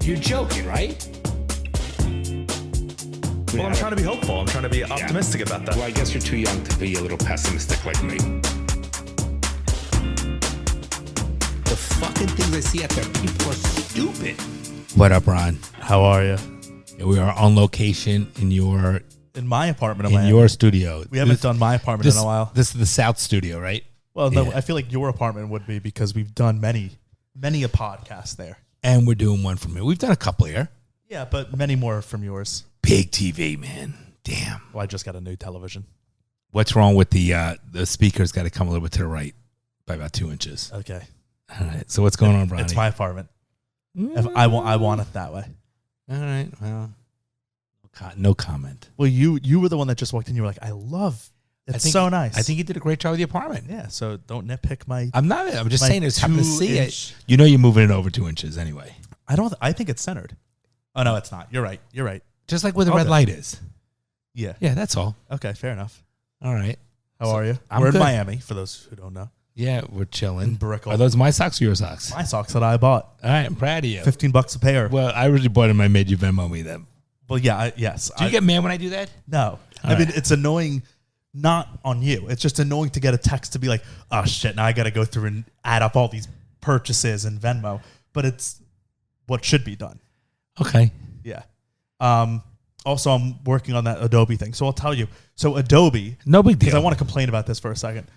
You're joking, right? Well, I'm trying to be hopeful. I'm trying to be optimistic about that. Well, I guess you're too young to be a little pessimistic like me. The fucking things I see out there, people are stupid. What up, Ron? How are you? We are on location in my apartment in in Miami. your studio. We haven't done my apartment in a while. This is the South studio, right? Well, no, I feel like your apartment would be because we've done many a podcast there. And we're doing one from here. We've done a couple here. Yeah, but many more from yours. Big TV, man. Damn. Well, I just got a new television. What's wrong with the speaker's got to come a little bit to the right by about 2 inches. Okay. All right. So what's going on, Brian? It's my apartment. If I want it that way. All right. Well, no comment. Well, you were the one that just walked in. You were like, I love. It's so nice. I think you did a great job with the apartment. Yeah. So don't nitpick my. I'm not. I'm just saying it's happen to see inch. it. You know, you're moving it over 2 inches anyway. I think it's centered. Oh no, it's not. You're right. Just like where the red light is. Yeah. Yeah, that's all. Okay. Fair enough. All right. How are you? I'm We're good. in Miami. For those who don't know. Yeah, we're chilling. In Brickell. Are those my socks or your socks? My socks that I bought. All right, I'm proud of you. $15 a pair. Well, I already bought them. I made you Venmo me them. Well, yeah. Yes. Do you get mad when I do that? No. I mean, it's annoying. Not on you. It's just annoying to get a text to be like, oh, shit, now I got to go through and add up all these purchases in Venmo. But it's what should be done. Okay. Yeah. Also, I'm working on that Adobe thing. So I'll tell you. So Adobe. No big deal. Because I want to complain about this for a second.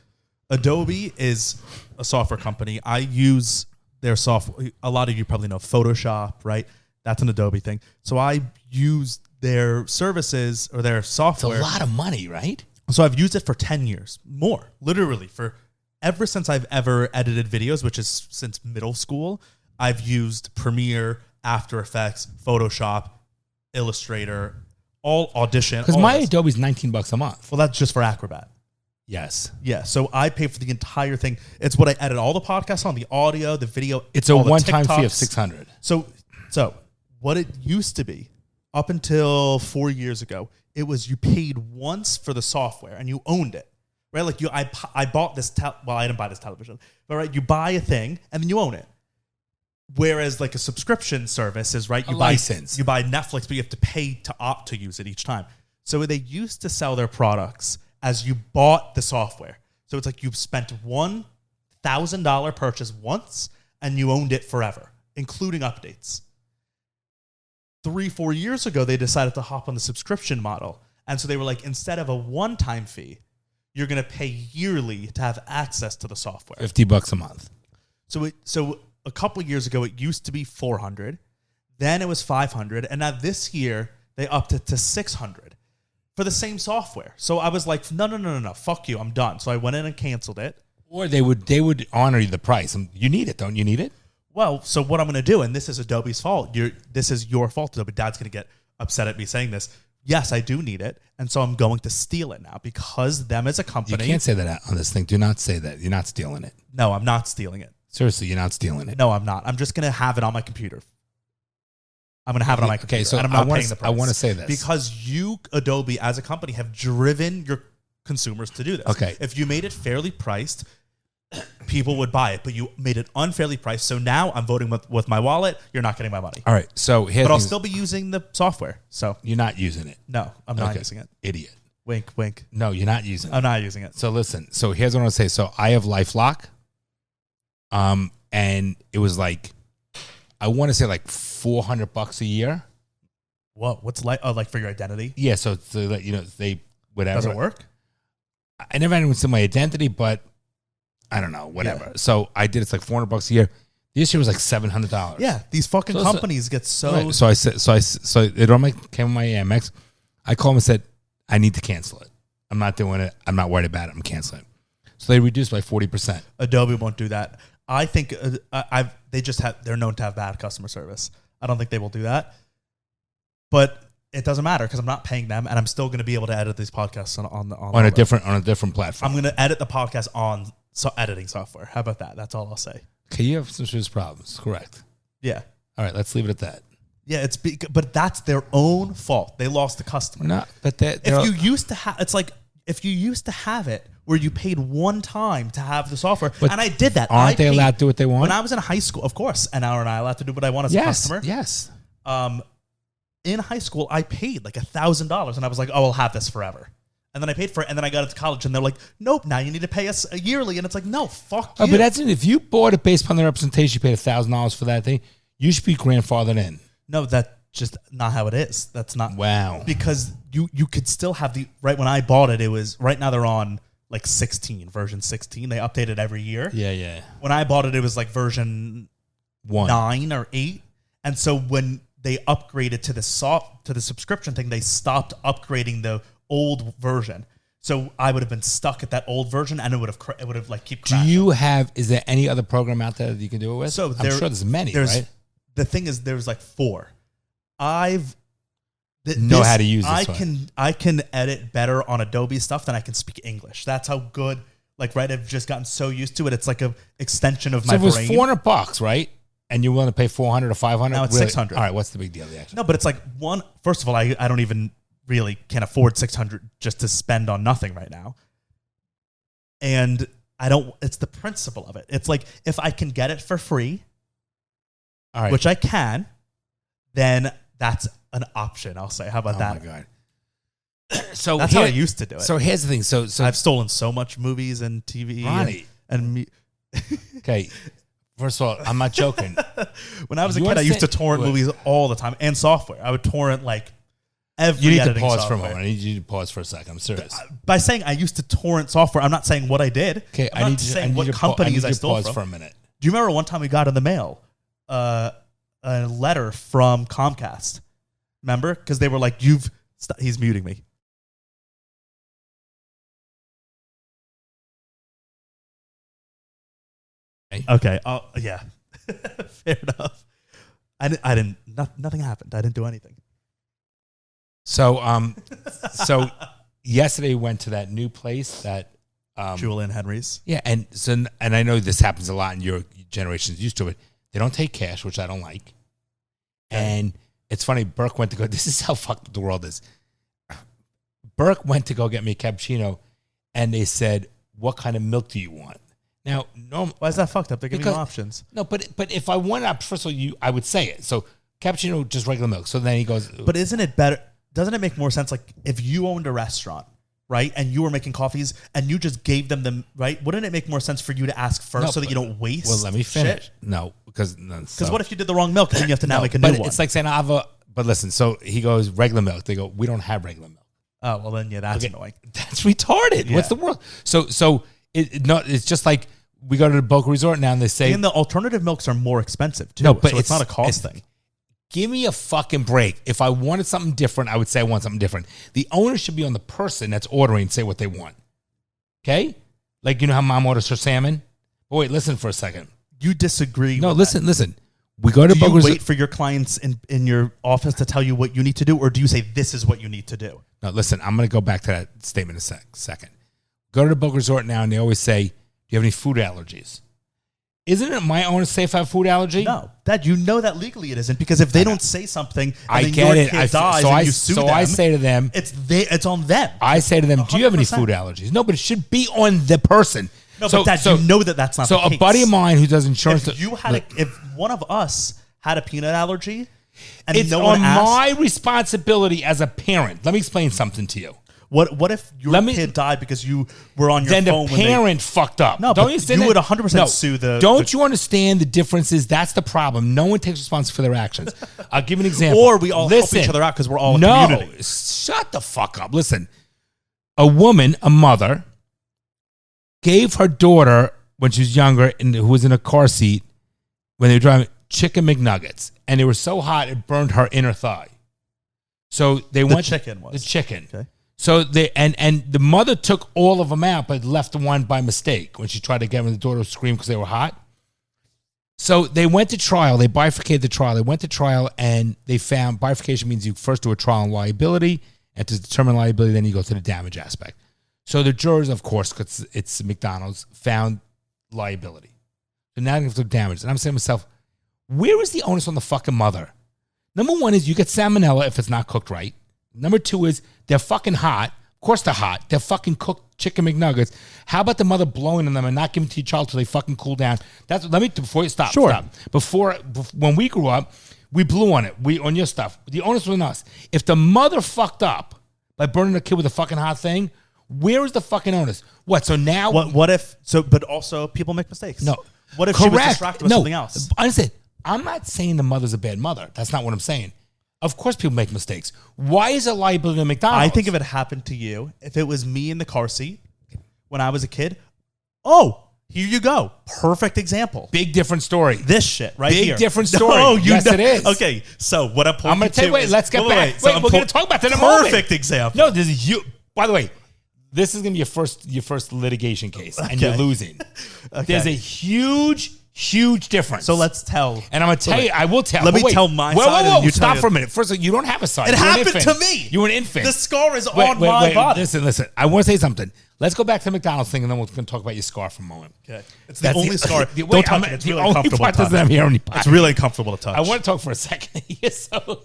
Adobe is a software company. I use their software. A lot of you probably know Photoshop, right? That's an Adobe thing. So I use their services or their It's a software. lot of money, right? So I've used it for 10 years, more, literally, for ever since I've ever edited videos, which is since middle school. I've used Premiere, After Effects, Photoshop, Illustrator, all Audition. Because all my this. Adobe's $19 a month. Well, that's just for Acrobat. Yes. Yeah, so I pay for the entire thing. It's what I edit all the podcasts on, the audio, the video. It's a all the one-time fee of TikToks. $600. So what it used to be, up until 4 years ago, it was you paid once for the software and you owned it, right? Like I bought this. I didn't buy this television, but right, you buy a thing and then you own it. Whereas like a subscription service is right, A license. You buy Netflix, but you have to pay to opt to use it each time. So they used to sell their products as you bought the software. So it's like you've spent $1,000 purchase once and you owned it forever, including updates. 3-4 years ago, they decided to hop on the subscription model. And so they were like, instead of a one-time fee, you're going to pay yearly to have access to the software. $50 a month. So a couple of years ago, it used to be $400. Then it was $500. And now this year, they upped it to $600 for the same software. So I was like, no, fuck you, I'm done. So I went in and canceled it. Or they would honor you the price. You need it, don't you need it? Well, so what I'm going to do, and this is Adobe's fault. This is your fault, Adobe. Dad's going to get upset at me saying this. Yes, I do need it, and so I'm going to steal it now because them as a company. You can't say that on this thing. Do not say that. You're not stealing it. No, I'm not stealing it. Seriously, you're not stealing it. No, I'm not. I'm just going to have it on my computer. I'm going to have it on my computer. Okay, so and I'm not paying the price. I want to say this. Because you, Adobe, as a company, have driven your consumers to do this. Okay. If you made it fairly priced, people would buy it, but you made it unfairly priced. So now I'm voting with my wallet. You're not getting my money. All right. So But I'll still be using the software. So you're not using it. no, I'm not using it. Idiot. Wink, wink. No, you're not using it. I'm not using it. So listen. So here's what I want to say. So I have LifeLock. And it was like, I want to say like $400 a year. Whoa, what's like for your identity? Yeah. So they whatever. Does it work? I never had anyone see my identity, but I don't know, whatever. Yeah. So I did. It's like $400 a year. This year was like $700. Yeah, these fucking companies get so. Right. So I said, so it all came on my Amex. I called them and said, I need to cancel it. I'm not doing it. I'm not worried about it. I'm canceling it. So they reduced by 40%. Adobe won't do that. I think they're known to have bad customer service. I don't think they will do that. But it doesn't matter because I'm not paying them, and I'm still going to be able to edit these podcasts on a different platform. I'm going to edit the podcast on editing software. How about that? That's all I'll say. Okay, you have some serious problems. Correct. Yeah. All right, let's leave it at that. Yeah, but that's their own fault. They lost the customer. No, but if you used to have it where you paid one time to have the software, but and I did that. Aren't they allowed to do what they want? When I was in high school, of course, and now I'm allowed to do what I want as a customer. Yes. In high school, I paid like $1,000, and I was like, "Oh, I'll have this forever." And then I paid for it, and then I got into college, and they're like, "Nope, now you need to pay us a yearly." And it's like, "No, fuck you." But that's it. If you bought it based upon the representation, you paid $1,000 for that thing. You should be grandfathered in. No, that's just not how it is. That's not. Wow. Because you could still have right when I bought it. It was right now they're on like version 16. They update it every year. Yeah. When I bought it, it was like version 9 or 8, and so when they upgraded to the subscription thing, they stopped upgrading the old version. So I would have been stuck at that old version, and it would have like keep crashing. Is there any other program out there that you can do it with? So I'm sure there's many, right? The thing is, there's like 4. How to use this. I can edit better on Adobe stuff than I can speak English. That's how good. Like, right, I've just gotten so used to it. It's like a extension of my brain. So it was $400, right? And you're willing to pay $400 or $500? Now it's $600. All right, what's the big deal? No, but it's like first of all, I don't even really can afford $600 just to spend on nothing right now. And it's the principle of it. It's like, if I can get it for free, all right, which I can, then that's an option. I'll say, how about that? Oh my God. So that's how I used to do it. So here's the thing. So I've stolen so much movies and TV. Ronnie. Okay. First of all, I'm not joking. When I was a kid, I used to torrent movies all the time and software. I would torrent like every You need to editing pause software. for a moment. I need you to pause for a second. I'm serious. By saying I used to torrent software, I'm not saying what I did. Okay, I'm not saying what companies I stole pause from. for a minute. Do you remember one time we got in the mail a letter from Comcast? Remember? Because they were like, he's muting me. Okay. Yeah. Fair enough. Nothing happened. I didn't do anything. So yesterday we went to that new place that Julian Henrys. Yeah, and I know this happens a lot, and your generation's used to it. They don't take cash, which I don't like. Okay. And it's funny, Burke went to go. This is how fucked up the world is. Burke went to go get me a cappuccino, and they said, "What kind of milk do you want?" Now, why is that fucked up? They're giving you options. No, but if I wanted, first of all, I would say it. So cappuccino, just regular milk. So then he goes, but isn't it better? Doesn't it make more sense? Like if you owned a restaurant, right, and you were making coffees and you just gave them right? Wouldn't it make more sense for you to ask first so that you don't waste? Well, let me finish. Shit? No, because what if you did the wrong milk and then you have to now make a new one? It's like saying I have But listen, so he goes regular milk. They go, we don't have regular milk. Oh well, then that's annoying. That's retarded. Yeah. What's the world? So it's just like. We go to the Boca Resort now, and they say... And the alternative milks are more expensive, too. No, but so it's not a cost thing. Give me a fucking break. If I wanted something different, I would say I want something different. The onus should be on the person that's ordering and say what they want. Okay? Like, you know how Mom orders her salmon? But wait, listen for a second. You disagree No, listen. We go to Boca Resort... Do you wait for your clients in your office to tell you what you need to do, or do you say, this is what you need to do? No, listen, I'm going to go back to that statement in a second. Go to the Boca Resort now, and they always say... Do you have any food allergies? Isn't it my own safe have food allergy? No, Dad, you know that legally it isn't, because if they don't say something and then your kid dies and you sue them, I say to them, it's on them. I say to them, 100%. Do you have any food allergies? No, but it should be on the person. No, but Dad, you know that's not the case. So a buddy of mine who does insurance, if one of us had a peanut allergy, and it's no one asked, my responsibility as a parent. Let me explain something to you. What if your kid died because you were on your phone? Then the parent fucked up. No, don't you would 100% sue the... Don't you understand the differences? That's the problem. No one takes responsibility for their actions. I'll give you an example. Or we all help each other out because we're all a community. Shut the fuck up. Listen, a mother, gave her daughter, when she was younger, who was in a car seat, when they were driving, chicken McNuggets. And they were so hot, it burned her inner thigh. So the chicken. Okay. So and the mother took all of them out, but left the one by mistake when she tried to get them. The daughter screamed because they were hot. So they went to trial. They bifurcated the trial. They went to trial, and they found bifurcation means you first do a trial on liability, and to determine liability, then you go to the damage aspect. So the jurors, of course, because it's McDonald's, found liability. So now they have to do damage. And I'm saying to myself, where is the onus on the fucking mother? Number one is you get salmonella if it's not cooked right. Number two is they're fucking hot. Of course they're hot. They're fucking cooked chicken McNuggets. How about the mother blowing on them and not giving to your child till they fucking cool down? Before you stop. Sure. Stop. When we grew up, We blew on it. On your stuff. The onus was on us. If the mother fucked up by burning a kid with a fucking hot thing, where is the fucking onus? What? So now... What if... So, but also, people make mistakes. No. What if she was distracted with something else? Honestly, I'm not saying the mother's a bad mother. That's not what I'm saying. Of course people make mistakes. Why is it liability to McDonald's? I think if it happened to you, if it was me in the car seat when I was a kid, oh, here you go. Perfect example. Big different story. This shit right here. Big different story. No, yes, it is. Okay, so what I'm pointing I'm going to tell you, wait, let's get back. Wait, we're going to talk about that in a moment. Perfect example. No, this is you. By the way, this is going to be your first litigation case, and you're losing. Okay. There's a huge difference. So let's tell. And I'm going to tell you, I will tell. Let me tell my side. Whoa, you stop for a minute. First of all, you don't have a side. It happened to me. You're an infant. The scar is on my body. Listen. I want to say something. Let's go back to the McDonald's thing, and then we're going to talk about your scar for a moment. Okay. It's the only scar. Don't touch it. It's really uncomfortable to touch. It's really uncomfortable to touch. I want to talk for a second. So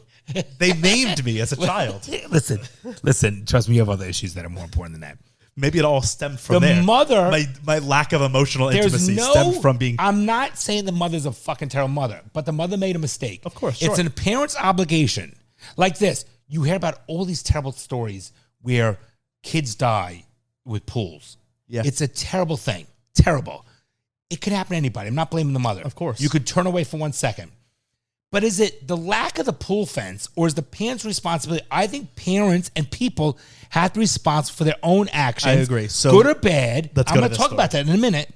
they named me as a child. Listen. Trust me, you have other issues that are more important than that. Maybe it all stemmed from the there. Mother, my lack of emotional intimacy stemmed from being. I'm not saying the mother's a fucking terrible mother, but the mother made a mistake. Of course, sure. It's a parent's obligation. Like this, you hear about all these terrible stories where kids die with pools. Yeah, it's a terrible thing. Terrible. It could happen to anybody. I'm not blaming the mother. Of course, you could turn away for 1 second. But is it the lack of the pool fence, or is the parents' responsibility? I think parents and people have to be responsible for their own actions. I agree. So good or bad. I'm going to talk about that in a minute.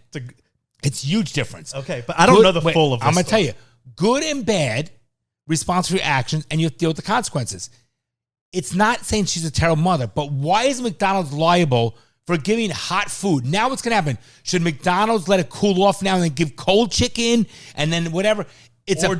It's a huge difference. Okay, but I don't know the full of this. I'm going to tell you. Good and bad, responsible for your actions, and you have to deal with the consequences. It's not saying she's a terrible mother, but why is McDonald's liable for giving hot food? Now what's going to happen? Should McDonald's let it cool off now and then give cold chicken and then whatever? Should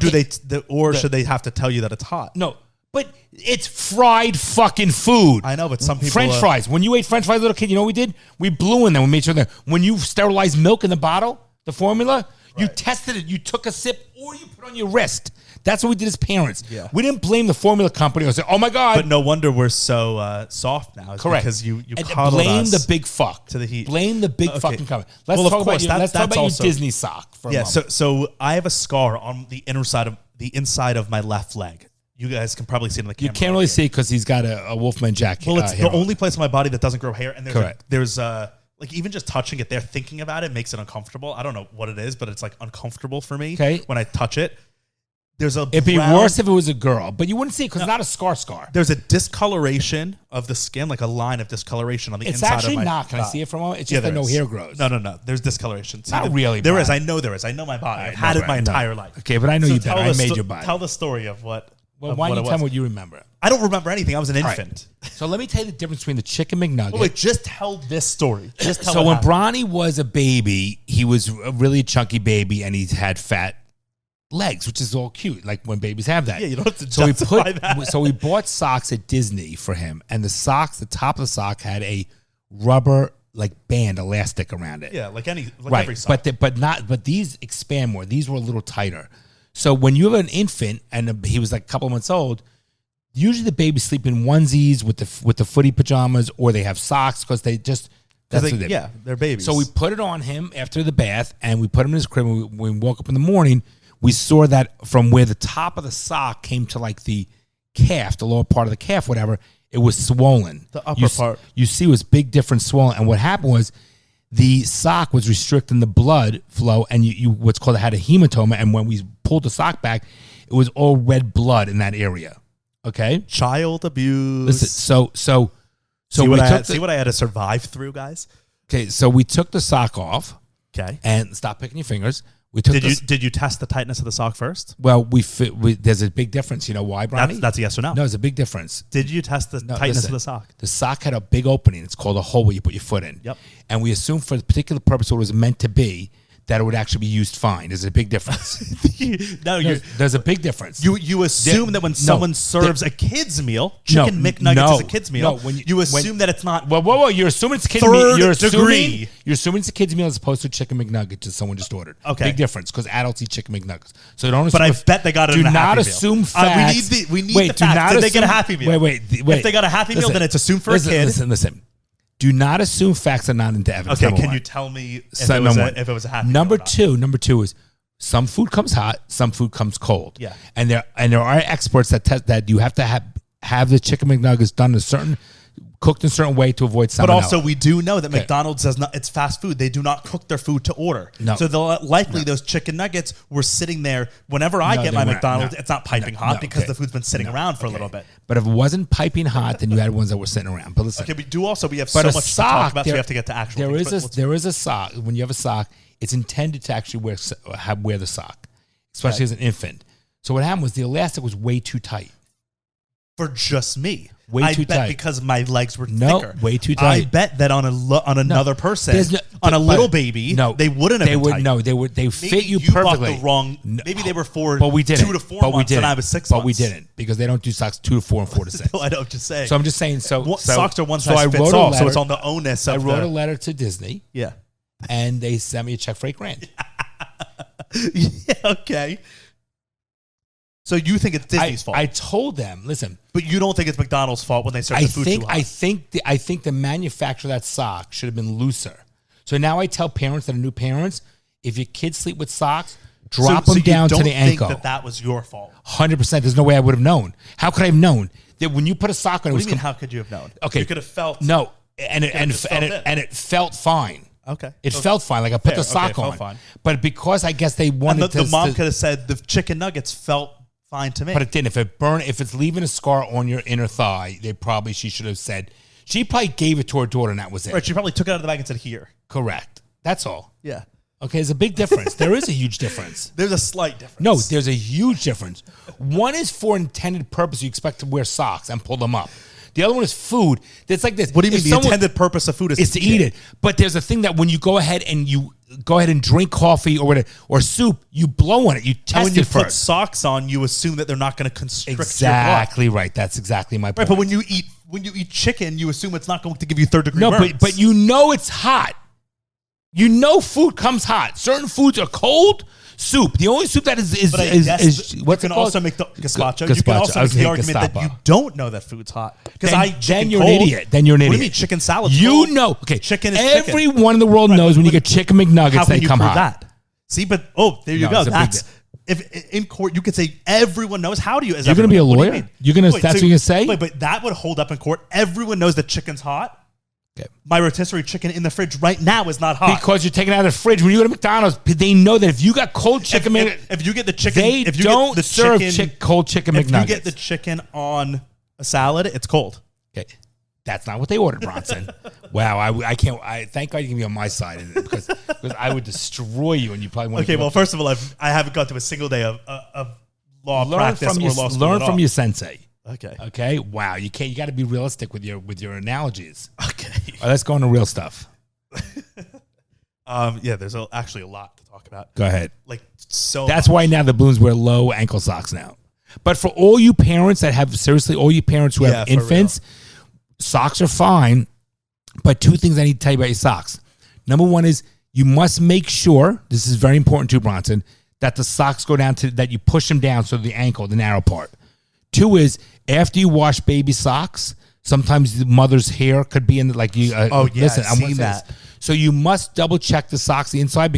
they have to tell you that it's hot? No, but it's fried fucking food. I know, but some people French fries. When you ate French fries, little kid, you know what we did? We blew in them. We made sure that when you sterilized milk in the bottle, the formula, you tested it. You took a sip, or you put on your wrist. That's what we did as parents. Yeah. We didn't blame the formula company or say, "Oh my god!" But no wonder we're so soft now. It's correct, because you and coddled blame us the big fuck to the heat. Blame the big fucking company. Let's well, talk of course, about your also, Disney sock for a moment. So I have a scar on the inside of my left leg. You guys can probably see it in the camera. You can't really see because he's got a Wolfman jacket. Well, it's the only place on my body that doesn't grow hair, and correct. There's like even just touching it there, thinking about it makes it uncomfortable. I don't know what it is, but it's like uncomfortable for me when I touch it. It'd be worse if it was a girl, but you wouldn't see it because it's not a scar. There's a discoloration of the skin, like a line of discoloration on the inside of my... It's actually not. Can I see it for a moment? It's just that no hair grows. No. There's discoloration. Not really. There is. I know there is. I know my body. I've had it my entire life. Okay, but I know you better. I made your body. Tell the story of what... Well, why don't you tell me what you remember? I don't remember anything. I was an infant. Right. So let me tell you the difference between the chicken McNugget. Wait, just tell this story. So when Bronny was a baby, he was a really chunky baby, and he had fat legs, which is all cute, like when babies have that. Yeah, you don't have to justify that. So we bought socks at Disney for him, and the top of the sock had a rubber like band elastic around it. Yeah, like every sock. But these expand more. These were a little tighter. So when you have an infant and he was like a couple months old, usually the babies sleep in onesies with the footy pajamas, or they have socks because they just what they do. Yeah, they're babies. So we put it on him after the bath, and we put him in his crib. And when we woke up in the morning, we saw that from where the top of the sock came to like the calf, the lower part of the calf, whatever, it was swollen. The upper part. You see it was big difference swollen. And what happened was the sock was restricting the blood flow, and you what's called had a hematoma. And when we pulled the sock back, it was all red blood in that area. Okay? Child abuse. Listen, so see what I had to survive through, guys? Okay, so we took the sock off. Okay. And stop picking your fingers. Did you test the tightness of the sock first? Well, there's a big difference. You know why, Bronny? That's a yes or no. No, there's a big difference. Did you test the tightness of the sock? The sock had a big opening. It's called a hole where you put your foot in. Yep. And we assumed for the particular purpose what it was meant to be, that it would actually be used fine. There's a big difference. There's a big difference. You assume that when someone serves a kid's meal, chicken McNuggets is a kid's meal. You assume that it's not. Whoa! You're assuming it's a kid's meal. You're assuming it's a kid's meal as opposed to a chicken McNugget that someone just ordered. Okay, big difference because adults eat chicken McNuggets. So don't. But I bet they got it. Do in a not happy assume meal. facts. We need the facts. Did they get a happy meal? Wait. If they got a happy meal, then it's assumed for a kid. Listen. Do not assume facts are not into evidence. Okay, can you tell me if it was a happy number meal? Number two is Some food comes hot, some food comes cold. Yeah. And there are experts that test that you have to have the chicken McNuggets cooked in a certain way to avoid salmonella. But also, we do know that McDonald's does not. It's fast food. They do not cook their food to order. No. So likely those chicken nuggets were sitting there. Whenever I get my McDonald's, it's not piping hot because the food's been sitting around for a little bit. But if it wasn't piping hot, then you had ones that were sitting around. But listen, Okay, we have so much to talk about, so we have to get to actual things. There is a sock. When you have a sock, it's intended to actually wear the sock, especially as an infant. So what happened was the elastic was way too tight. For just me. Way too tight. Because my legs were thicker. Way too tight. I bet that on another person, on a little baby, they wouldn't have been tight. No, they fit you perfectly. perfectly. Bought the wrong. Maybe they were for but we didn't. 2 to 4 months, and I was 6 months. But we didn't because they don't do socks 2 to 4 and 4 to 6. No, I know. I'm just saying. So I'm just saying. Socks are one size fits all. So it's on the onus. I wrote a letter to Disney. Yeah. And they sent me a check for $8,000. Yeah. Okay. So you think it's Disney's fault? I told them, listen. But you don't think it's McDonald's fault when they serve the food too hot? I think the manufacturer of that sock should have been looser. So now I tell parents that are new parents, if your kids sleep with socks, drop them down to the ankle. That was your fault? 100%. There's no way I would have known. How could I have known that when you put a sock on? What do you mean? How could you have known? Okay, you could have felt. No, and it felt fine. Okay, it felt fine. Like I put the sock on, fine. But because I guess they wanted the mom could have said the chicken nuggets felt fine to me. But it didn't. If it's leaving a scar on your inner thigh, she should have said. She probably gave it to her daughter, and that was it. Right. She probably took it out of the bag and said, "Here." Correct. That's all. Yeah. Okay. There's a big difference. There is a huge difference. There's a slight difference. No, there's a huge difference. One is for intended purpose. You expect to wear socks and pull them up. The other one is food. It's like this. What do you mean? The intended purpose of food is to eat it. But there's a thing that when you go ahead and drink coffee or whatever, or soup, you blow on it. You test and when you it first. Put socks on, you assume that they're not going to constrict exactly your blood. Right. That's exactly my point. Right, but when you eat chicken, you assume it's not going to give you third-degree burns. No, but you know it's hot. You know food comes hot. Certain foods are cold. Soup. The only soup that is what's you can it called? Also make the gazpacho. You can also make the argument that you don't know that food's hot. Because then you're an idiot. Then you're an idiot. What do you mean chicken salad? You know. Okay. Chicken is Everyone in the world knows when you get chicken McNuggets, they come hot. That? See, but there you go. That's if in court you could say everyone knows. How do you? You're going to be a lawyer. You're going to. That's what you're going to say. But that would hold up in court. Everyone knows that chicken's hot. Okay. My rotisserie chicken in the fridge right now is not hot. Because you're taking it out of the fridge. When you go to McDonald's, they know that if you got cold chicken, if you get the chicken, if you don't serve cold chicken McNuggets. If you get the chicken on a salad, it's cold. Okay, that's not what they ordered, Bronson. Wow, I can't. Thank God you can be on my side in it because I would destroy you, and you probably want. Okay, well, first of all, I haven't gone to a single day of law practice or law school. Learn from your sensei. Okay. Wow. You got to be realistic with your analogies. Okay. All right, let's go into real stuff. Yeah. There's actually a lot to talk about. Go ahead. That's why now the balloons wear low ankle socks now. But for all you parents that have all you parents who have infants, socks are fine. But 2 things I need to tell you about your socks. Number 1 is you must make sure, this is very important too, Bronson, that the socks go down that you push them down so the ankle, the narrow part. 2 is after you wash baby socks, sometimes the mother's hair could be in listen, I've seen that. So you must double check the socks the inside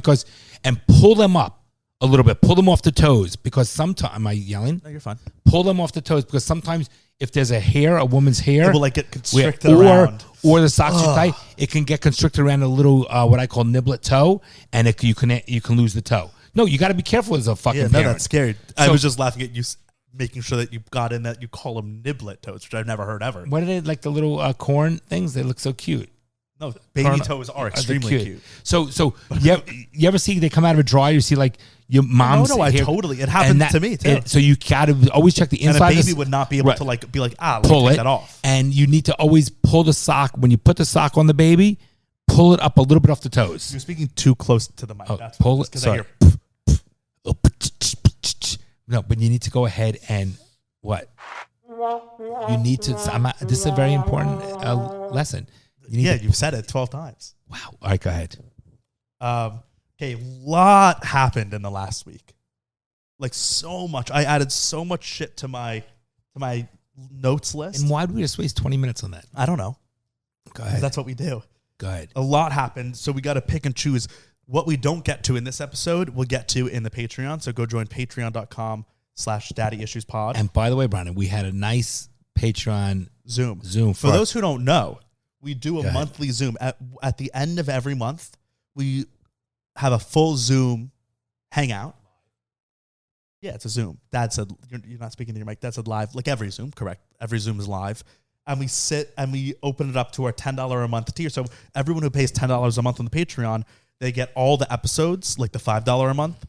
and pull them up a little bit. Pull them off the toes because sometimes, am I yelling? No, you're fine. Pull them off the toes because sometimes if there's a woman's hair, it will get constricted around. Or the socks are tight, it can get constricted around a little what I call niblet toe, and you can lose the toe. No, you got to be careful as a fucking parent. No, that's scary. I was just laughing at you. Making sure that you got in that you call them niblet toes, which I've never heard ever. What are they, like the little corn things? They look so cute. No, baby toes are extremely cute. So you ever see they come out of a dryer? You see like your mom's. No, it happened to me too. So you gotta always check the inside. And a baby would not be able to pull it that off. And you need to always pull the sock when you put the sock on the baby. Pull it up a little bit off the toes. You're speaking too close to the mic. Pull it. Sorry. No, but you need to go ahead and what? You need to. This is a very important lesson. You've said it 12 times. Wow. All right, go ahead. Okay, a lot happened in the last week. Like so much. I added so much shit to my notes list. And why did we just waste 20 minutes on that? I don't know. Go ahead. That's what we do. Go ahead. A lot happened, so we got to pick and choose What we don't get to in this episode, we'll get to in the Patreon. So go join patreon.com/daddyissuespod. And by the way, Brandon, we had a nice Patreon Zoom. For those who don't know, we do a monthly Zoom. At the end of every month, we have a full Zoom hangout. Yeah, it's a Zoom. Dad said, you're not speaking to your mic. Dad said live, like every Zoom, correct. Every Zoom is live. And we sit and we open it up to our $10 a month tier. So everyone who pays $10 a month on the Patreon, they get all the episodes, like the $5 a month.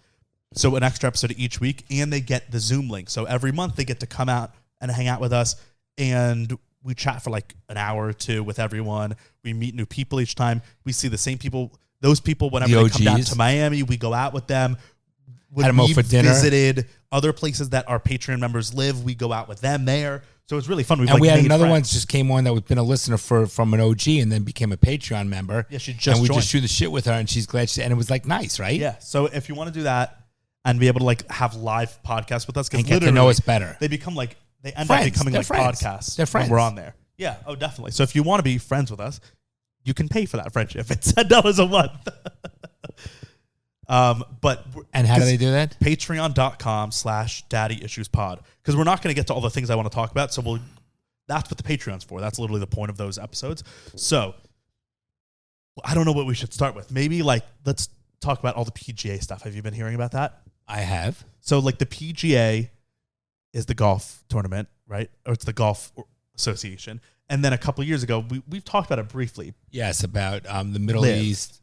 So an extra episode each week. And they get the Zoom link. So every month they get to come out and hang out with us. And we chat for like an hour or two with everyone. We meet new people each time. We see the same people. Those people, whenever they come down to Miami, we go out with them. When we visited other places that our Patreon members live, we go out with them there. So it's really fun. We had another one just came on that was been a listener from an OG and then became a Patreon member. Yeah, she just and we joined. just shoot the shit with her, and she's glad and it was like nice, right? Yeah. So if you want to do that and be able to like have live podcasts with us, and get to know us better, they become like they end up becoming like podcasts. They're friends. When we're on there. Yeah. Oh, definitely. So if you want to be friends with us, you can pay for that friendship. It's $10 a month. And how do they do that? Patreon.com/daddyissuespod. Because we're not going to get to all the things I want to talk about. So that's what the Patreon's for. That's literally the point of those episodes. So I don't know what we should start with. Maybe like, let's talk about all the PGA stuff. Have you been hearing about that? I have. So like the PGA is the golf tournament, right? Or it's the golf association. And then a couple of years ago, we've talked about it briefly. Yes, about the Middle East.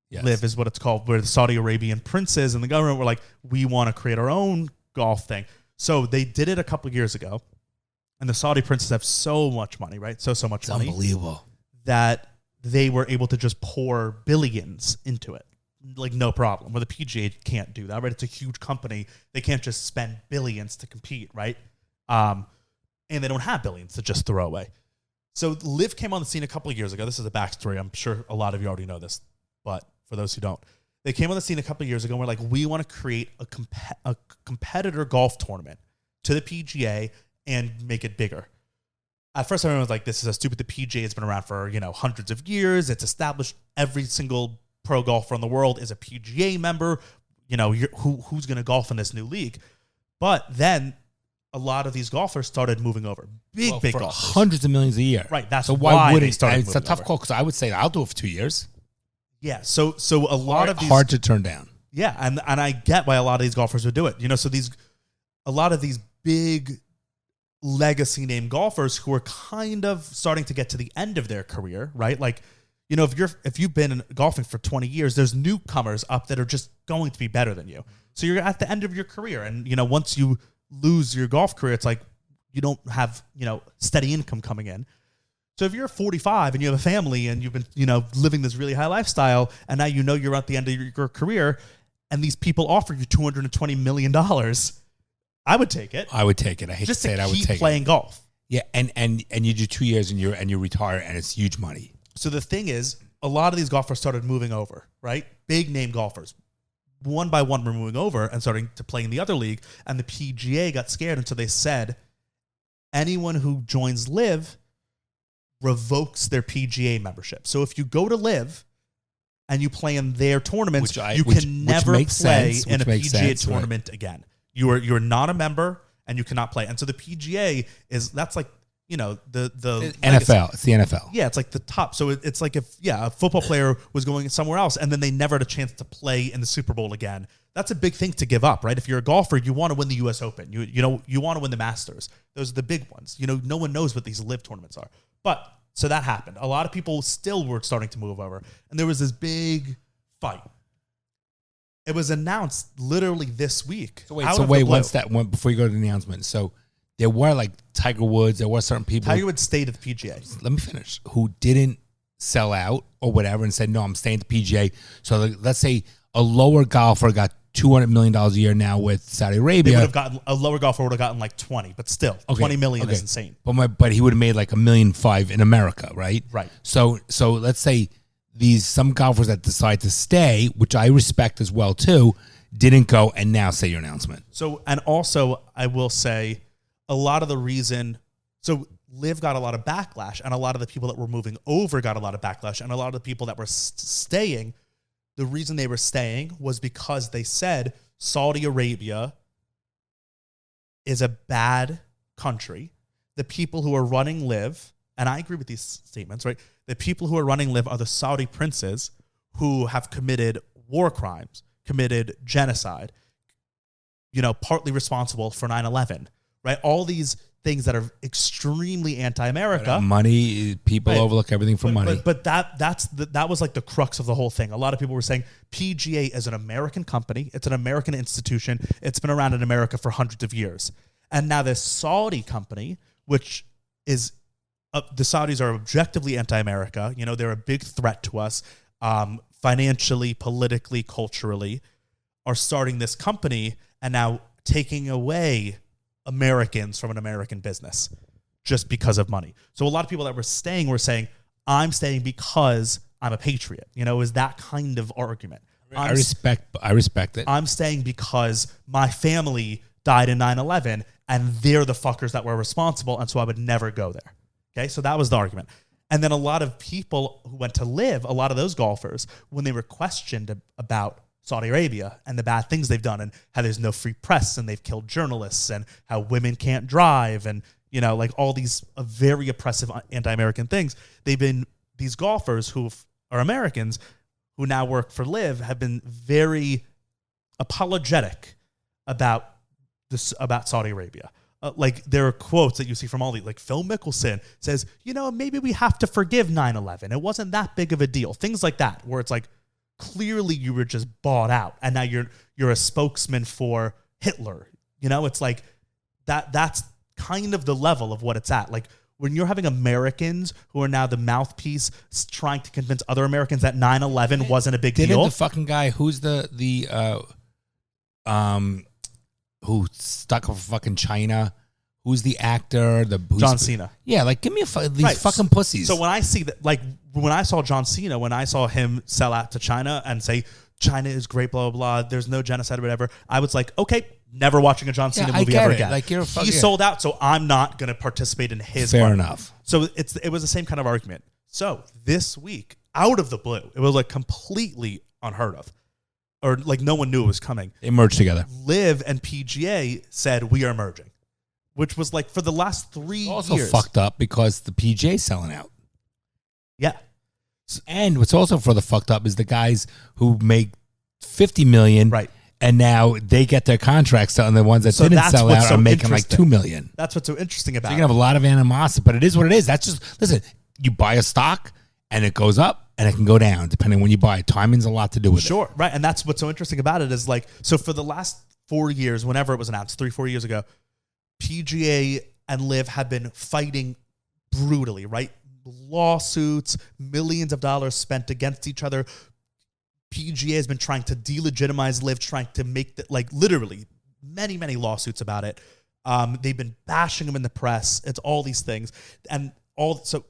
Yes. Live is what it's called, where the Saudi Arabian princes and the government were like, we want to create our own golf thing. So they did it a couple of years ago, and the Saudi princes have so much money, right? So much money. Unbelievable. That they were able to just pour billions into it. Like no problem. Where the PGA can't do that, right? It's a huge company. They can't just spend billions to compete, right? And they don't have billions to just throw away. So Liv came on the scene a couple of years ago. This is a backstory. I'm sure a lot of you already know this, but for those who don't, they came on the scene a couple of years ago and were like, we want to create a competitor golf tournament to the PGA and make it bigger. At first, everyone was like, this is so stupid. The PGA has been around for, hundreds of years. It's established. Every single pro golfer in the world is a PGA member. Who's going to golf in this new league? But then a lot of these golfers started moving over. Big golfers. Hundreds of millions a year. Right. That's so why would they started It's a tough over. call because I would say I'll do it for 2 years. Yeah. So a lot of these. Hard to turn down. Yeah. And I get why a lot of these golfers would do it. So a lot of these big legacy name golfers who are kind of starting to get to the end of their career, right? Like, if you've been golfing for 20 years, there's newcomers up that are just going to be better than you. So you're at the end of your career. And, once you lose your golf career, it's like you don't have, steady income coming in. So if you're 45 and you have a family and you've been, living this really high lifestyle, and now you're at the end of your career, and these people offer you $220 million, I would take it. I would take it. I hate just to say it. I would take keep playing golf. Yeah, and you do 2 years and you retire, and it's huge money. So the thing is, a lot of these golfers started moving over, right? Big name golfers. One by one were moving over and starting to play in the other league, and the PGA got scared until they said anyone who joins Live revokes their PGA membership. So if you go to Live and you play in their tournaments, you can never play in a PGA tournament again. You're not a member and you cannot play. And so the PGA that's like, the NFL. It's the NFL. Yeah, it's like the top. So it's like if a football player was going somewhere else and then they never had a chance to play in the Super Bowl again. That's a big thing to give up, right? If you're a golfer, you want to win the US Open. You want to win the Masters. Those are the big ones. No one knows what these live tournaments are. But so that happened. A lot of people still were starting to move over. And there was this big fight. It was announced literally this week. So wait, before you go to the announcement. So there were like Tiger Woods, there were certain people. Tiger Woods stayed at the PGA. Let me finish. Who didn't sell out or whatever and said, no, I'm staying at the PGA. So let's say a lower golfer got $200 million a year now with Saudi Arabia. They would have gotten, a lower golfer would have gotten like 20, but still, 20 million is insane. But he would have made like $1.5 million in America, right? Right. So let's say some golfers that decide to stay, which I respect as well too, didn't go and now say your announcement. So, and also I will say a lot of the reason, so Liv got a lot of backlash, and a lot of the people that were moving over got a lot of backlash, and a lot of the people that were staying the reason they were staying was because they said Saudi Arabia is a bad country. The people who are running LIV, and I agree with these statements, right? The people who are running LIV are the Saudi princes who have committed war crimes, committed genocide, partly responsible for 9/11, right? All these things that are extremely anti-America. Money, people overlook everything for money. But that was like the crux of the whole thing. A lot of people were saying PGA is an American company. It's an American institution. It's been around in America for hundreds of years. And now this Saudi company, which is, the Saudis are objectively anti-America. They're a big threat to us financially, politically, culturally, are starting this company and now taking away Americans from an American business just because of money. So a lot of people that were saying, I'm staying because I'm a patriot. Is that kind of argument. I respect it. I'm staying because my family died in 9/11 and they're the fuckers that were responsible, and so I would never go there. Okay, so that was the argument. And then a lot of people who went to LIV, a lot of those golfers, when they were questioned about Saudi Arabia and the bad things they've done and how there's no free press and they've killed journalists and how women can't drive and, like all these very oppressive anti-American things. These golfers who are Americans who now work for LIV have been very apologetic about Saudi Arabia. There are quotes that you see from all these, like Phil Mickelson says, maybe we have to forgive 9/11. It wasn't that big of a deal. Things like that, where it's like, clearly you were just bought out and now you're a spokesman for Hitler. It's like that's kind of the level of what it's at. Like when you're having Americans who are now the mouthpiece trying to convince other Americans that 9/11 wasn't a big deal. Didn't the fucking guy who's who stuck up for fucking China? Who's the actor? John Cena. Yeah, like give me these fucking pussies. So when I see that, like when I saw John Cena, when I saw him sell out to China and say China is great, blah blah blah, there's no genocide or whatever, I was like, okay, never watching a John Cena movie ever again. Like he sold out, so I'm not going to participate in his. Fair enough. So it was the same kind of argument. So this week, out of the blue, it was like completely unheard of, or like no one knew it was coming. They merged together. LIV and PGA said we are merging, which was like for the last 3 years. Also fucked up because the PGA selling out. Yeah. And what's also further fucked up is the guys who make $50 million, right? And now they get their contracts, and the ones that didn't sell out are making like $2 million. That's what's so interesting about it. So you're gonna have a lot of animosity, but it is what it is. That's just, listen, you buy a stock and it goes up and it can go down depending on when you buy it. Timing's a lot to do with it. Sure, right. And that's what's so interesting about it is like, so for the last 4 years, whenever it was announced, 3-4 years ago, PGA and LIV have been fighting brutally, right? Lawsuits, millions of dollars spent against each other. PGA has been trying to delegitimize LIV, trying to make literally many, many lawsuits about it. They've been bashing them in the press. It's all these things. So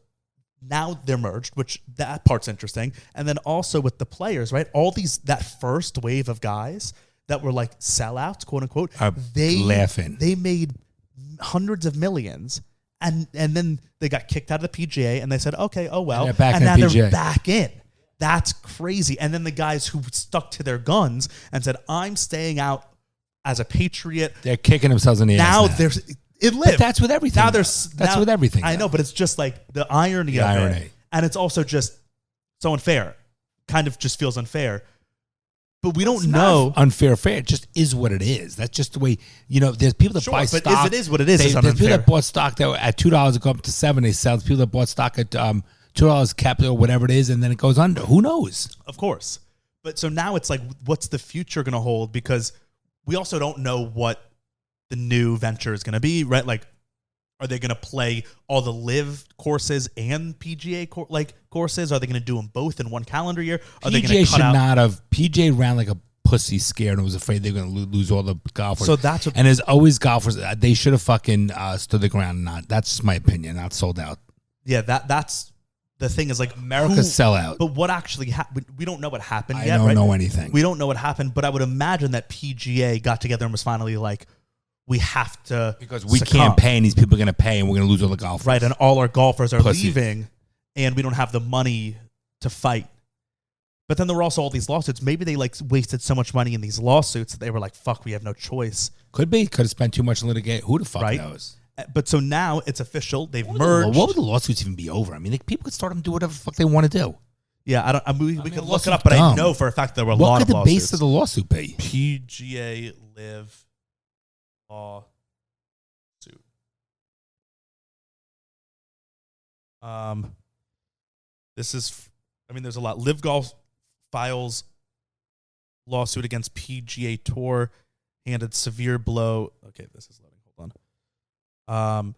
now they're merged, which that part's interesting. And then also with the players, right? That first wave of guys that were like sellouts, quote unquote, they made hundreds of millions. And then they got kicked out of the PGA and they said, okay, oh well. And now they're back in. That's crazy. And then the guys who stuck to their guns and said, I'm staying out as a patriot. They're kicking themselves in the ass. Now there's it lived. But that's with everything. That's with everything. I know, but it's just like the irony of it. And it's also just so unfair. Kind of just feels unfair. But we don't know. Unfair, fair. It just is what it is. That's just the way, there's people that buy stock. But it is what it is. There's people that bought stock that were at $2 go up to $7. They sell. There's people that bought stock at $2 capital or whatever it is, and then it goes under. Who knows? Of course. But so now it's like, what's the future going to hold? Because we also don't know what the new venture is going to be, right? Like, are they going to play all the LIV courses and PGA courses? Are they going to do them both in one calendar year? Are they going to cut out? Not have. PGA ran like a pussy scared and was afraid they were going to lose all the golfers. So that's and there's always golfers. They should have fucking stood the ground and not. That's just my opinion. Not sold out. Yeah, that's the thing is like America's sell out. But what actually happened? We don't know what happened yet. I don't know anything. We don't know what happened, but I would imagine that PGA got together and was finally like, we have to because we can't pay and these people are going to pay and we're going to lose all the golfers. Right, and all our golfers are leaving and we don't have the money to fight. But then there were also all these lawsuits. Maybe they like wasted so much money in these lawsuits that they were like, fuck, we have no choice. Could be. Could have spent too much on litigation. Who the fuck Right? knows? But so now it's official. They've What merged. would the lawsuits even be over? I mean, people could start them do whatever the fuck they want to do. Yeah, we could look lawsuit's it up, but I dumb. know for a fact there were a What lot could of the lawsuits. base of the lawsuit be? PGA Live lawsuit. This is, I mean, there's a lot. Live Golf files lawsuit against PGA Tour, handed severe blow. Okay, this is loading. Hold on.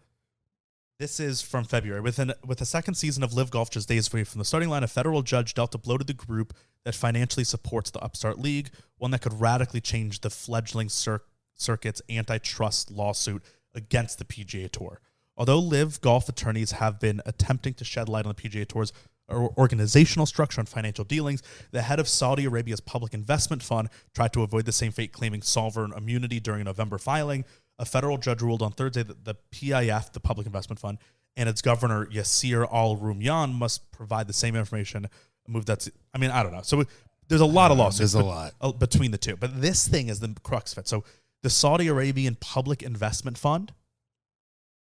This is from February. With the second season of Live Golf just days away from the starting line, a federal judge dealt a blow to the group that financially supports the upstart league, one that could radically change the fledgling circuit's antitrust lawsuit against the PGA Tour. Although Live Golf attorneys have been attempting to shed light on the PGA Tour's organizational structure and financial dealings, the head of Saudi Arabia's public investment fund tried to avoid the same fate, claiming sovereign immunity during a November filing. A federal judge ruled on Thursday that the PIF, the public investment fund, and its governor, Yasir Al-Rumyan, must provide the same information. A move that's, I mean, I don't know. So there's a lot of lawsuits. There's a lot. Between the two. But this thing is the crux of it. So the Saudi Arabian Public Investment Fund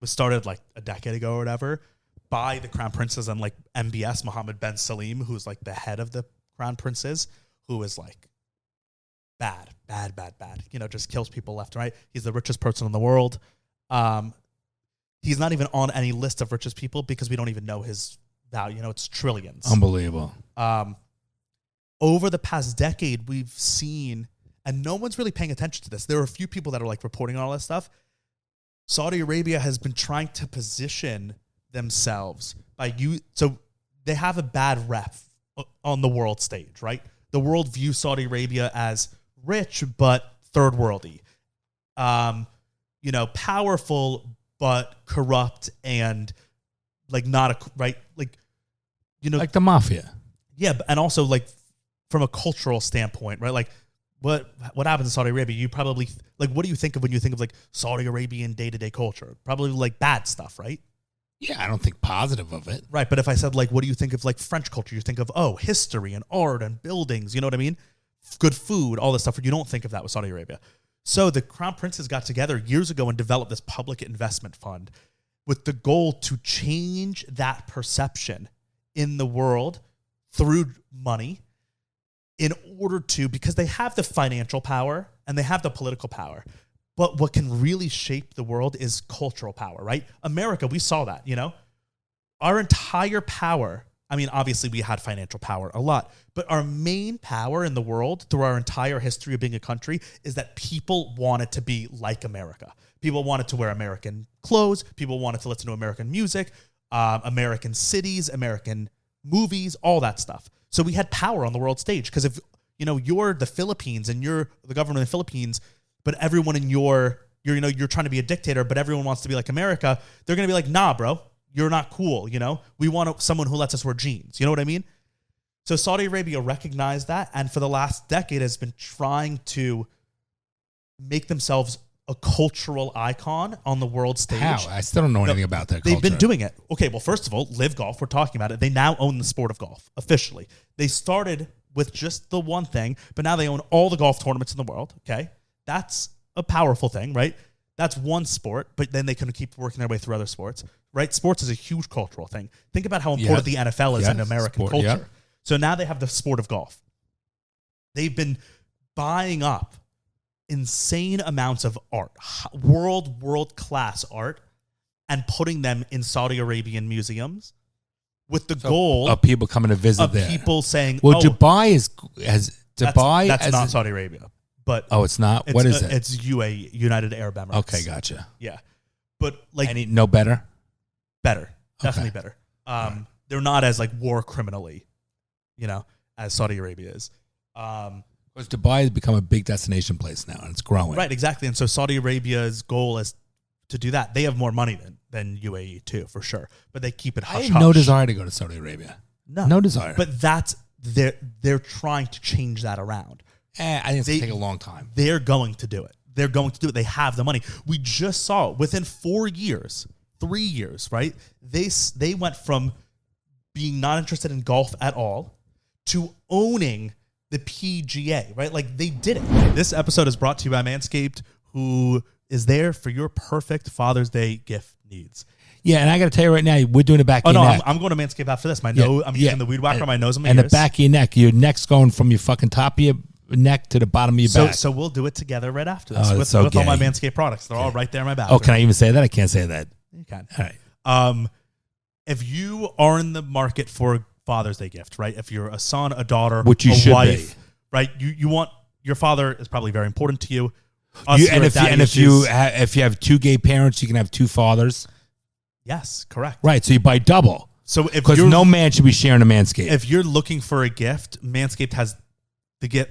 was started like a decade ago or whatever by the Crown Princes and like MBS, Mohammed bin Salim, who's like the head of the Crown Princes, who is like bad. You know, just kills people left and right. He's the richest person in the world. He's not even on any list of richest people because we don't even know his value. You know, it's trillions. Unbelievable. Over the past decade, we've seen, and no one's really paying attention to this. There are a few people that are like reporting on all this stuff. Saudi Arabia has been trying to position themselves by you. So they have a bad rep on the world stage, right? The world views Saudi Arabia as rich, but third worldy, you know, powerful, but corrupt and like not a, right. Like, you know, Like the mafia. yeah. And also like from a cultural standpoint, right? Like what happens in Saudi Arabia? You probably like, what do you think of when you think of like Saudi Arabian day-to-day culture? Probably like bad stuff, right? Yeah, I don't think positive of it. Right. But if I said like, what do you think of like French culture? You think of, oh, history and art and buildings, you know what I mean? Good food, all this stuff. You don't think of that with Saudi Arabia. So the Crown Princes got together years ago and developed this public investment fund with the goal to change that perception in the world through money in order to, because they have the financial power and they have the political power. But what can really shape the world is cultural power, right? America, we saw that, you know? Our entire power, I mean, obviously we had financial power a lot, but our main power in the world through our entire history of being a country is that people wanted to be like America. People wanted to wear American clothes. People wanted to listen to American music, American cities, American movies, all that stuff. So we had power on the world stage because if, you know, you're the Philippines and you're the government of the Philippines, but everyone in you're trying to be a dictator, but everyone wants to be like America, they're going to be like, nah, bro, you're not cool. You know, we want someone who lets us wear jeans. You know what I mean? So Saudi Arabia recognized that. And for the last decade has been trying to make themselves a cultural icon on the world stage. How? I still don't know anything about that culture. They've been doing it. Okay, well, first of all, Live Golf, we're talking about it. They now own the sport of golf officially. They started with just the one thing, but now they own all the golf tournaments in the world. Okay. That's a powerful thing, right? That's one sport, but then they can keep working their way through other sports, right? Sports is a huge cultural thing. Think about how important the NFL is in American culture. Yep. So now they have the sport of golf. They've been buying up insane amounts of art, world-class art, and putting them in Saudi Arabian museums with the goal of people coming to visit there. People saying, well, Dubai that's not Saudi Arabia. But it's not. What is it? It's UAE, United Arab Emirates. Okay, gotcha. Yeah, but like no better. Better, definitely better. They're not as like war criminally, you know, as Saudi Arabia is. Because Dubai has become a big destination place now, and it's growing. Right, exactly. And so Saudi Arabia's goal is to do that. They have more money than UAE too, for sure. But they keep it hush-hush. I have no desire to go to Saudi Arabia. No desire. But that's they're trying to change that around. I think it's going to take a long time. They're going to do it. They have the money. We just saw it within 3 years, right? They went from being not interested in golf at all to owning the PGA, right? Like they did it. This episode is brought to you by Manscaped, who is there for your perfect Father's Day gift needs. Yeah, and I got to tell you right now, we're doing it back Oh, of no, your neck. I'm going to Manscaped after this. My nose, I'm using the weed whacker on my nose and my ears. ears. The back of your neck. Your neck's going from your fucking top of your neck to the bottom of your back. So we'll do it together right after this with all my Manscaped products. They're all right there in my bathroom. Oh, can I even say that? I can't say that. You can. All right. If you are in the market for a Father's Day gift, right? If you're a son, a daughter, which you should wife, be. Right? You want your father is probably very important to you. If you have two gay parents, you can have two fathers. Yes, correct. Right, so you buy double. So because no man should be sharing a Manscaped. If you're looking for a gift, Manscaped has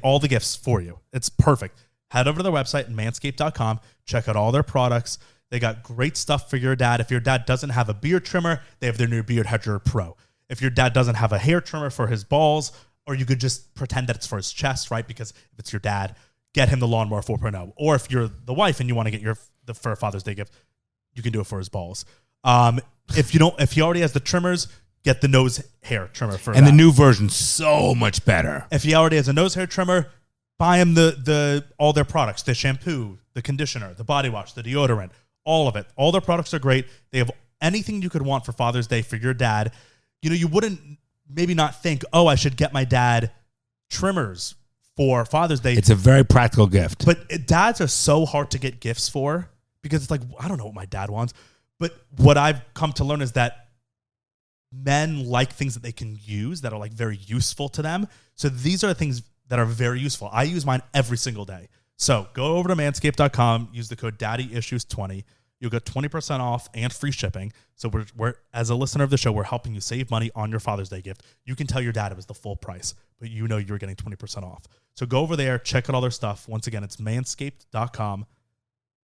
all the gifts for you. It's perfect. Head over to their website, manscaped.com. Check out all their products. They got great stuff for your dad. If your dad doesn't have a beard trimmer, they have their new Beard Hedger Pro. If your dad doesn't have a hair trimmer for his balls, or you could just pretend that it's for his chest, right? Because if it's your dad, get him the Lawnmower 4.0. Or if you're the wife and you want to get for a Father's Day gift, you can do it for his balls. If he already has the trimmers, get the nose hair trimmer for and that. The new version's so much better. If he already has a nose hair trimmer, buy him all their products, the shampoo, the conditioner, the body wash, the deodorant, all of it. All their products are great. They have anything you could want for Father's Day for your dad. You know, you wouldn't maybe not think, oh, I should get my dad trimmers for Father's Day. It's a very practical gift. But dads are so hard to get gifts for because it's like, I don't know what my dad wants. But what I've come to learn is that men like things that they can use that are like very useful to them. So these are the things that are very useful. I use mine every single day. So go over to manscaped.com, use the code DaddyIssues20. You'll get 20% off and free shipping. So we're as a listener of the show, we're helping you save money on your Father's Day gift. You can tell your dad it was the full price, but you know you're getting 20% off. So go over there, check out all their stuff. Once again, it's manscaped.com.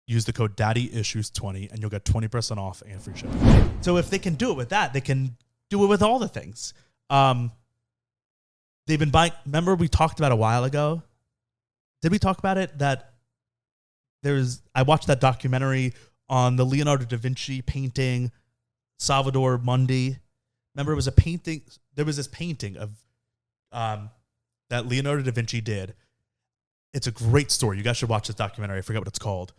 Use the code DaddyIssues20 and you'll get 20% off and free shipping. So if they can do it with that, they can do it with all the things. They've been buying. Remember we talked about a while ago? Did we talk about it? That I watched that documentary on the Leonardo da Vinci painting, Salvador Mundi. Remember it was a painting. There was this painting of that Leonardo da Vinci did. It's a great story. You guys should watch this documentary. I forget what it's called.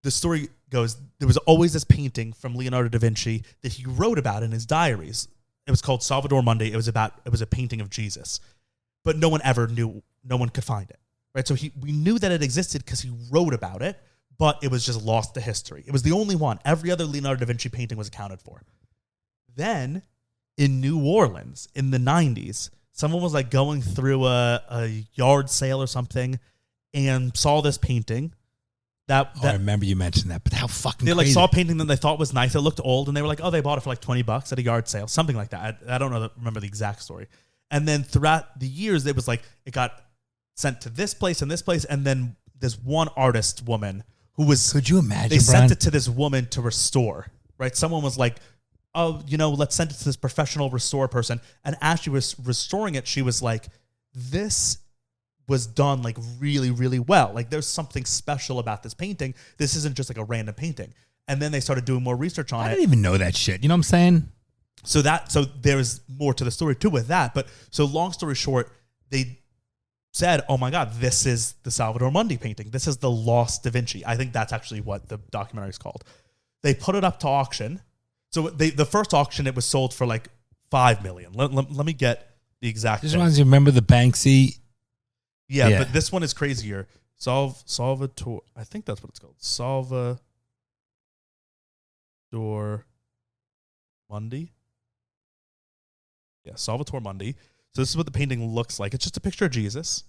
The story goes, there was always this painting from Leonardo da Vinci that he wrote about in his diaries. It was called Salvador Mundi. It was a painting of Jesus, but no one ever knew. No one could find it, right? So we knew that it existed because he wrote about it, but it was just lost to history. It was the only one. Every other Leonardo da Vinci painting was accounted for. Then in New Orleans in the 90s, someone was like going through a yard sale or something and saw this painting. I remember you mentioned that, but how fucking they crazy. saw a painting that they thought was nice. It looked old, and they were like, "Oh, they bought it for like $20 at a yard sale, something like that." I don't remember the exact story. And then throughout the years, it was like it got sent to this place, and then this one artist woman who was. Could you imagine? They sent it to this woman to restore. Right? Someone was like, "Oh, let's send it to this professional restore person." And as she was restoring it, she was like, "This was done like really, really well. Like there's something special about this painting. This isn't just like a random painting." And then they started doing more research on it. I didn't even know that shit. You know what I'm saying? So there's more to the story too with that. But so long story short, they said, "Oh my God, this is the Salvador Mundi painting. This is the Lost Da Vinci." I think that's actually what the documentary is called. They put it up to auction. So the first auction, it was sold for like $5 million. Let me get the exact. This reminds you, remember the Banksy? Yeah, but this one is crazier. Salvador, I think that's what it's called. Salvador Mundi. Yeah, Salvador Mundi. So this is what the painting looks like. It's just a picture of Jesus,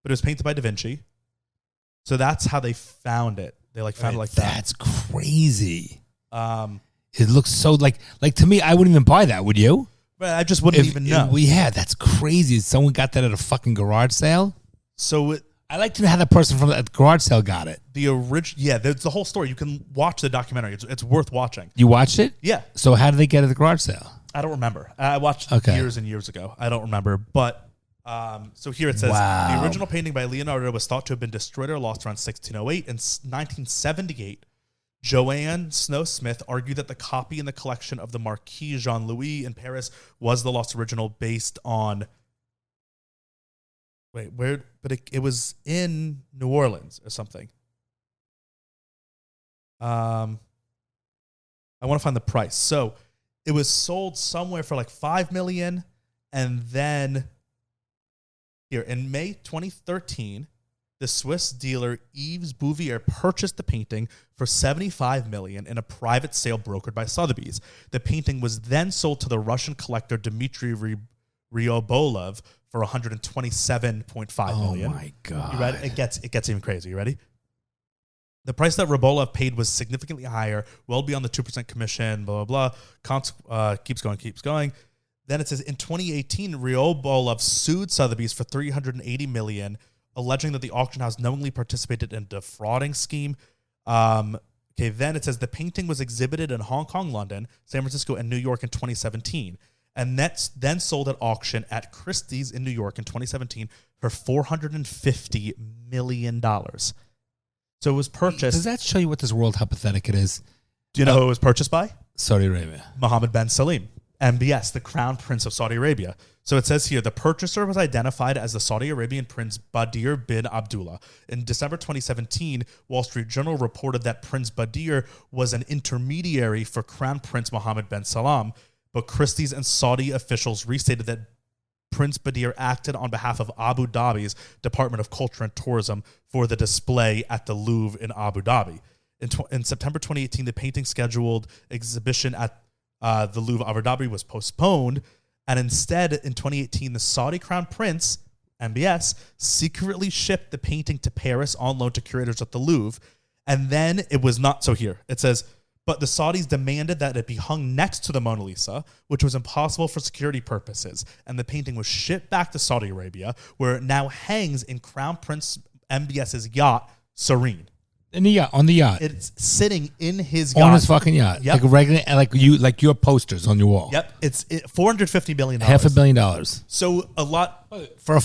but it was painted by Da Vinci. So that's how they found it. They found it like that. That's crazy. It looks so like to me, I wouldn't even buy that. Would you? But I just wouldn't even know. That's crazy. Someone got that at a fucking garage sale. So I like to know how the person from the garage sale got it. The original, yeah, there's the whole story. You can watch the documentary. It's worth watching. You watched it? Yeah. So how did they get it at the garage sale? I don't remember. I watched years and years ago. I don't remember. But so here it says, The original painting by Leonardo was thought to have been destroyed or lost around 1608. In 1978, Joanne Snow Smith argued that the copy in the collection of the Marquis Jean-Louis in Paris was the lost original based on Wait, where? But it was in New Orleans or something. I want to find the price. So it was sold somewhere for like $5 million, and then here in May 2013, the Swiss dealer Yves Bouvier purchased the painting for $75 million in a private sale brokered by Sotheby's. The painting was then sold to the Russian collector Dmitry Ryobolov for $127.5 million. Oh my God! You ready? It gets even crazy. You ready? The price that Rybolov paid was significantly higher, well beyond the 2% commission. Blah blah blah. Keeps going. Then it says in 2018, Ryobolov sued Sotheby's for $380 million, alleging that the auction house knowingly participated in a defrauding scheme. Then it says the painting was exhibited in Hong Kong, London, San Francisco, and New York in 2017, and that's then sold at auction at Christie's in New York in 2017 for $450 million. So it was purchased. Does that show you what this world, how pathetic it is? Do you know who it was purchased by? Saudi Arabia. Mohammed bin Salim, MBS, the Crown Prince of Saudi Arabia. So it says here, the purchaser was identified as the Saudi Arabian Prince Badir bin Abdullah. In December 2017, Wall Street Journal reported that Prince Badir was an intermediary for Crown Prince Mohammed bin Salam, but Christie's and Saudi officials restated that Prince Badir acted on behalf of Abu Dhabi's Department of Culture and Tourism for the display at the Louvre in Abu Dhabi. In September 2018, the painting scheduled exhibition at the Louvre Abu Dhabi was postponed, and instead, in 2018, the Saudi Crown Prince, MBS, secretly shipped the painting to Paris on loan to curators at the Louvre, and then it was not. So here, it says, but the Saudis demanded that it be hung next to the Mona Lisa, which was impossible for security purposes, and the painting was shipped back to Saudi Arabia, where it now hangs in Crown Prince MBS's yacht, Serene. On the yacht. It's sitting in his yacht. On his fucking yacht. Yep. Like regular, like your posters on your wall. Yep. It's $450 million. $500 million. So a lot For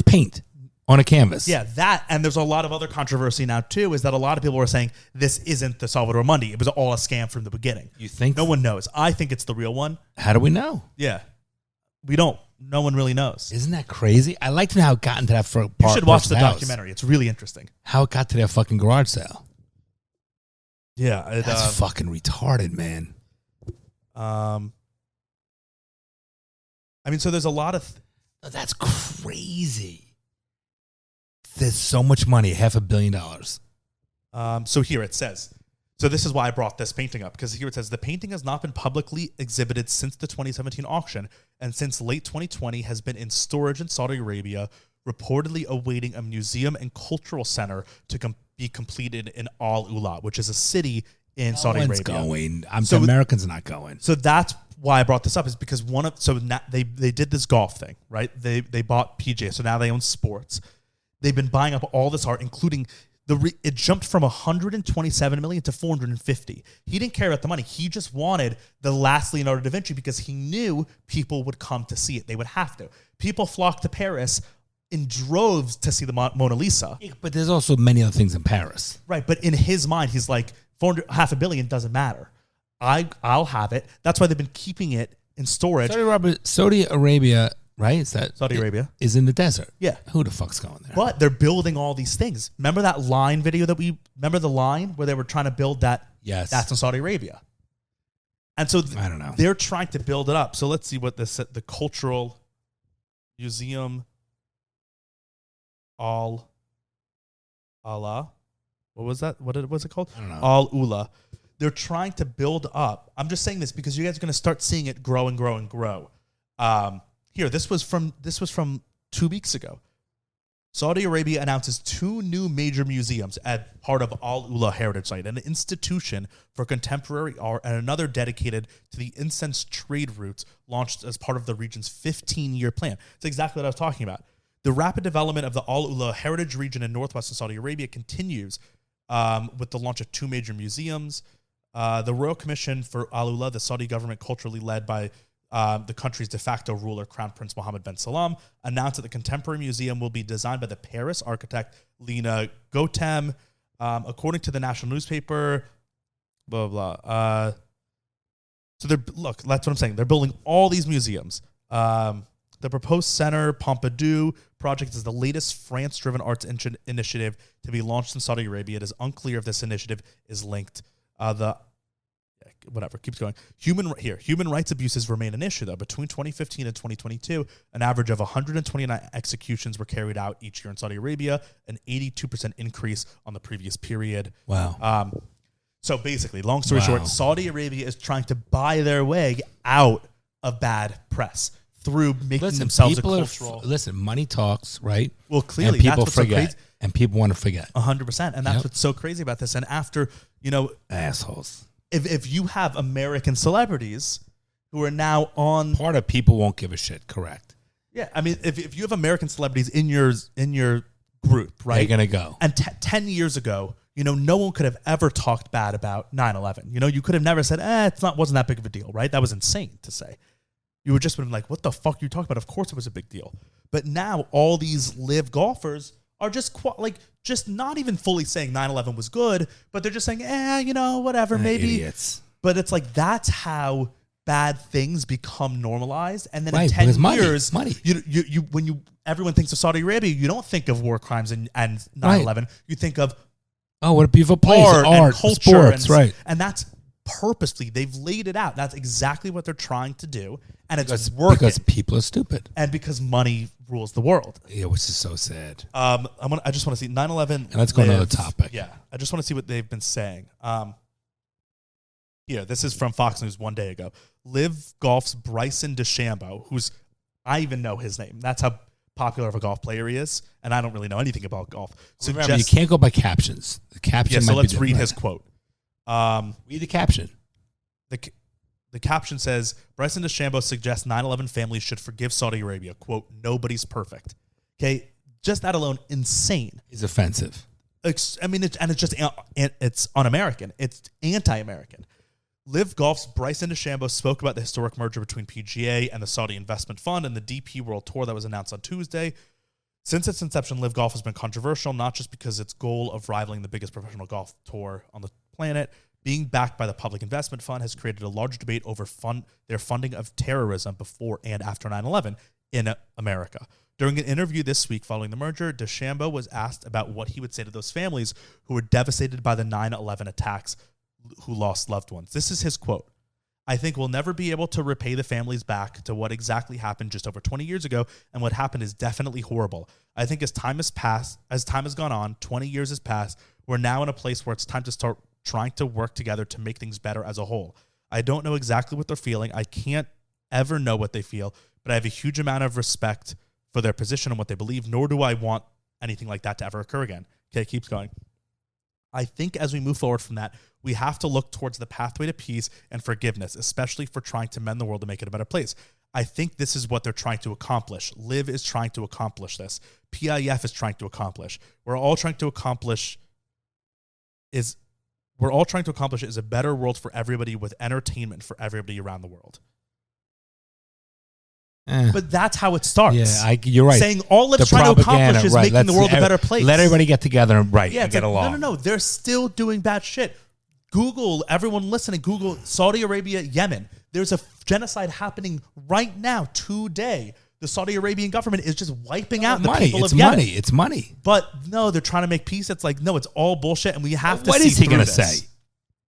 paint on a canvas. Yeah, that, and there's a lot of other controversy now too, is that a lot of people are saying this isn't the Salvador Mundi. It was all a scam from the beginning. You think? No one knows. I think it's the real one. How do we know? Yeah. We don't. No one really knows. Isn't that crazy? I like to know how it got into that part. You should watch the documentary. It's really interesting. How it got to their fucking garage sale. Yeah. That's fucking retarded, man. I mean, so there's a lot of... That's crazy. There's so much money, $500 million. So here it says, so this is why I brought this painting up, because here it says, the painting has not been publicly exhibited since the 2017 auction, and since late 2020 has been in storage in Saudi Arabia, reportedly awaiting a museum and cultural center to be completed in Al Ula, which is a city in Saudi Arabia. Going. The Americans are not going. So that's why I brought this up, is because they did this golf thing, right? They bought PGA, so now they own sports. They've been buying up all this art, including it jumped from 127 million to 450. He didn't care about the money. He just wanted the last Leonardo da Vinci because he knew people would come to see it. They would have to. People flocked to Paris in droves to see the Mona Lisa. Yeah, but there's also many other things in Paris. Right, but in his mind, he's like, $500 million doesn't matter. I'll have it. That's why they've been keeping it in storage. Saudi Arabia, right? Is that Saudi Arabia is in the desert? Yeah. Who the fuck's going there? But they're building all these things. Remember that line video remember the line where they were trying to build that? Yes. That's in Saudi Arabia. And so I don't know. They're trying to build it up. So let's see what the Cultural Museum Al Allah. What was that? What was it called? I don't know. Al Ula. They're trying to build up. I'm just saying this because you guys are going to start seeing it grow and grow and grow. Here, this was from 2 weeks ago. Saudi Arabia announces 2 new major museums as part of Al Ula Heritage Site, an institution for contemporary art and another dedicated to the incense trade routes launched as part of the region's 15-year plan. It's exactly what I was talking about. The rapid development of the Al Ula Heritage region in northwestern Saudi Arabia continues with the launch of 2 major museums. The Royal Commission for Al Ula, the Saudi government culturally led by the country's de facto ruler, Crown Prince Mohammed bin Salam, announced that the Contemporary Museum will be designed by the Paris architect Lena Gotem. According to the national newspaper, blah, blah. So that's what I'm saying. They're building all these museums. The proposed Center Pompidou project is the latest France-driven arts initiative to be launched in Saudi Arabia. It is unclear if this initiative is linked. Keeps going. Human rights abuses remain an issue, though. Between 2015 and 2022, an average of 129 executions were carried out each year in Saudi Arabia, an 82% increase on the previous period. Wow. So basically, long story short, Saudi Arabia is trying to buy their way out of bad press through making themselves a cultural. Money talks, right? Well, clearly, and people that's what's forget, so crazy. And people want to forget. 100%, and that's what's so crazy about this. And after, assholes. If you have American celebrities who are now on, part of people won't give a shit. Correct. Yeah, I mean, if you have American celebrities in your group, right? They're gonna go. And 10 years ago, no one could have ever talked bad about 9/11. You could have never said, wasn't that big of a deal, right? That was insane to say. You would just been like, what the fuck are you talking about? Of course it was a big deal. But now all these live golfers are just just not even fully saying 9/11 was good, but they're just saying, whatever, maybe. Idiots. But it's like, that's how bad things become normalized. And then right, in 10 years, money. When everyone thinks of Saudi Arabia, you don't think of war crimes and 9/11. Right. You think of what a beautiful place, art and culture, sports, right? And that's purposely, they've laid it out. That's exactly what they're trying to do, and it's working because people are stupid, and because money rules the world. Yeah, which is so sad. I just want to see 9/11. And let's go to another topic. Yeah, I just want to see what they've been saying. Here, this is from Fox News one day ago. Live Golf's Bryson DeChambeau, I even know his name. That's how popular of a golf player he is, and I don't really know anything about golf. So remember, you can't go by captions. The caption. Yeah, so let's read his quote. Read the caption. The caption says, Bryson DeChambeau suggests 9/11 families should forgive Saudi Arabia. Quote, nobody's perfect. Okay, just that alone, insane. Is offensive. It's un-American. It's anti-American. Live Golf's Bryson DeChambeau spoke about the historic merger between PGA and the Saudi Investment Fund and the DP World Tour that was announced on Tuesday. Since its inception, Live Golf has been controversial, not just because its goal of rivaling the biggest professional golf tour on the planet. Being backed by the Public Investment Fund has created a large debate over their funding of terrorism before and after 9/11 in America. During an interview this week following the merger, DeChambeau was asked about what he would say to those families who were devastated by the 9/11 attacks who lost loved ones. This is his quote. I think we'll never be able to repay the families back to what exactly happened just over 20 years ago, and what happened is definitely horrible. I think as time has gone on, 20 years has passed, we're now in a place where it's time to start trying to work together to make things better as a whole. I don't know exactly what they're feeling. I can't ever know what they feel, but I have a huge amount of respect for their position and what they believe, nor do I want anything like that to ever occur again. Okay, keeps going. I think as we move forward from that, we have to look towards the pathway to peace and forgiveness, especially for trying to mend the world and make it a better place. I think this is what they're trying to accomplish. Liv is trying to accomplish this. PIF is trying to accomplish. We're all trying to accomplish is a better world for everybody with entertainment for everybody around the world. But that's how it starts. Yeah, you're right. Saying all it's trying to accomplish is making the world a better place. Let everybody get together and get along. No. They're still doing bad shit. Google, everyone listening, Google Saudi Arabia, Yemen. There's a genocide happening right now, today. The Saudi Arabian government is just wiping out the people of Yemen. It's money. But no, they're trying to make peace. It's like, no, it's all bullshit, and we have to see through this. What is he going to say?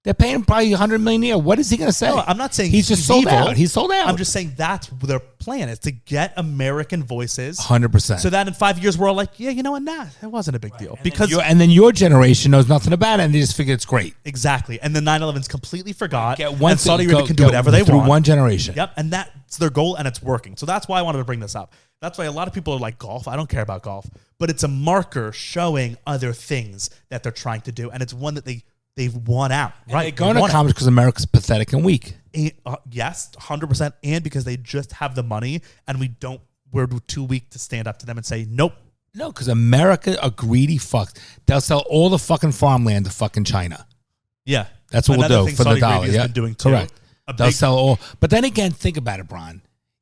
They're paying him probably $100 million a year. What is he going to say? No, I'm not saying he's just sold evil. out. He's sold out. I'm just saying that's their plan, is to get American voices. 100%. So that in 5 years, we're all like, yeah, you know what? Nah, it wasn't a big deal. And then your generation knows nothing about it, and they just figure it's great. Exactly. And the 9/11's completely forgot. And Saudi Arabia can do whatever they want. Through one generation. Yep. And that's their goal, and it's working. So that's why I wanted to bring this up. That's why a lot of people are like, golf? I don't care about golf. But it's a marker showing other things that they're trying to do, and it's one that they've won out. Right. They're going to accomplish because America's pathetic and weak. Yes, 100%. And because they just have the money, and we're too weak to stand up to them and say, nope. No, because America are greedy fucks. They'll sell all the fucking farmland to fucking China. Yeah. That's what we'll do for the dollar. Yeah, been doing too. Correct. They'll sell all. But then again, think about it, Bron.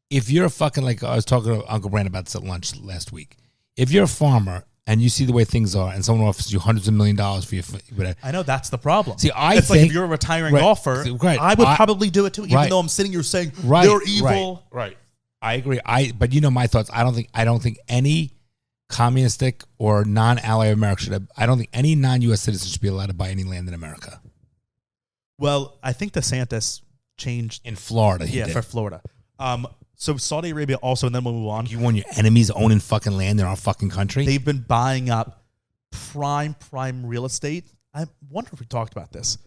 If you're a fucking, like I was talking to Uncle Brand about this at lunch last week. If you're a farmer and you see the way things are, and someone offers you hundreds of $1 millions for your, whatever. I know that's the problem. See, it's like if you're a retiring golfer, I would probably do it too, even though I'm sitting here saying they're evil. Right. I agree. But you know my thoughts. I don't think any communistic or non-ally America should have. I don't think any non-U.S. citizen should be allowed to buy any land in America. Well, I think DeSantis changed In Florida, he did. for Florida. So Saudi Arabia also, and then we'll move on. You want your enemies owning fucking land in our fucking country? They've been buying up prime real estate. I wonder if we talked about this.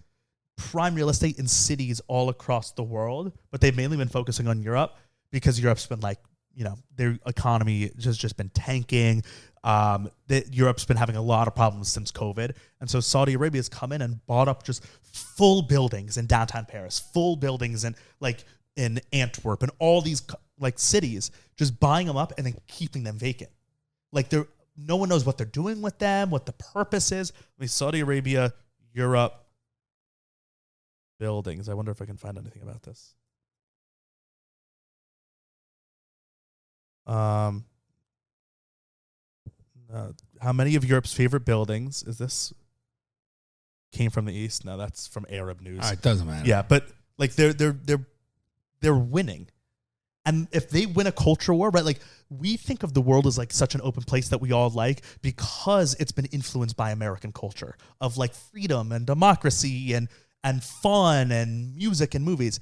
Prime real estate in cities all across the world, but they've mainly been focusing on Europe because Europe's been like, their economy has just been tanking. Europe's been having a lot of problems since COVID. And so Saudi Arabia has come in and bought up just full buildings in downtown Paris, full buildings in Antwerp and all these cities, just buying them up and then keeping them vacant. No one knows what they're doing with them, what the purpose is. Saudi Arabia, Europe, buildings. I wonder if I can find anything about this. How many of Europe's favorite buildings is this? Came from the East? No, that's from Arab News. It doesn't matter. Yeah, but they're winning. And if they win a culture war, right? We think of the world as such an open place that we all like because it's been influenced by American culture of freedom and democracy and fun and music and movies.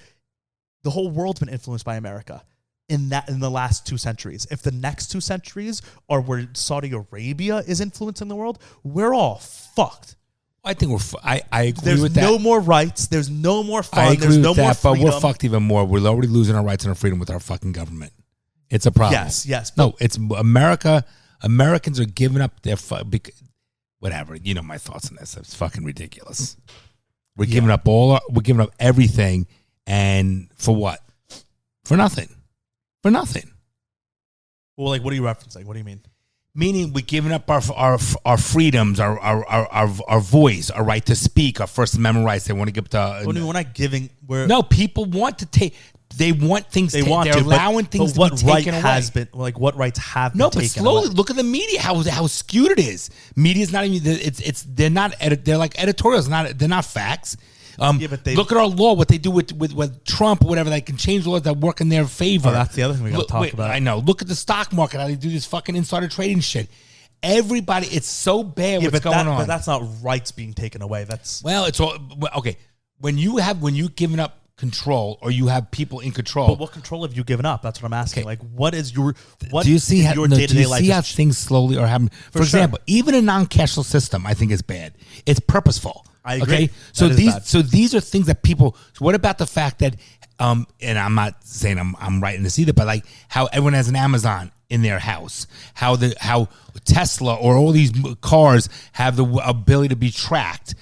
The whole world's been influenced by America in the last 2 centuries. If the next 2 centuries are where Saudi Arabia is influencing the world, we're all fucked. I think I agree There's with that. no more rights. There's no more fun. I agree There's with no more that, but freedom. we're fucked even more. We're already losing our rights and our freedom with our fucking government. It's a problem. Yes. No, it's America. Americans are giving up their whatever. You know my thoughts on this. It's fucking ridiculous. We're giving up we're giving up everything, and for what? For nothing. For nothing. Well, what are you referencing? What do you mean? Meaning we're giving up our freedoms, our voice, our right to speak, our First Amendment rights. They want to give to. We're not giving. No, people want to take. They want things. They're allowing things to be taken away. Has been what rights have been taken away? No, but slowly look at the media. How skewed it is. Media's not even. They're not. They're like editorials. They're not facts. But look at our law. What they do with Trump or whatever. They can change laws that work in their favor. Oh, that's the other thing we got to talk about. I know. Look at the stock market. How they do this fucking insider trading shit. Everybody, it's so bad what's going on. But that's not rights being taken away. That's it's all okay. When you've given up control or you have people in control. But what control have you given up? That's what I'm asking. Okay. What is your do you see your day-to-day life? Do you see how things slowly are happening? For example, even a non-cashless system, I think is bad. It's purposeful. I agree. Okay, so these are things that people. So what about the fact that, and I'm not saying I'm writing this either, but how everyone has an Amazon in their house, how Tesla or all these cars have the ability to be tracked.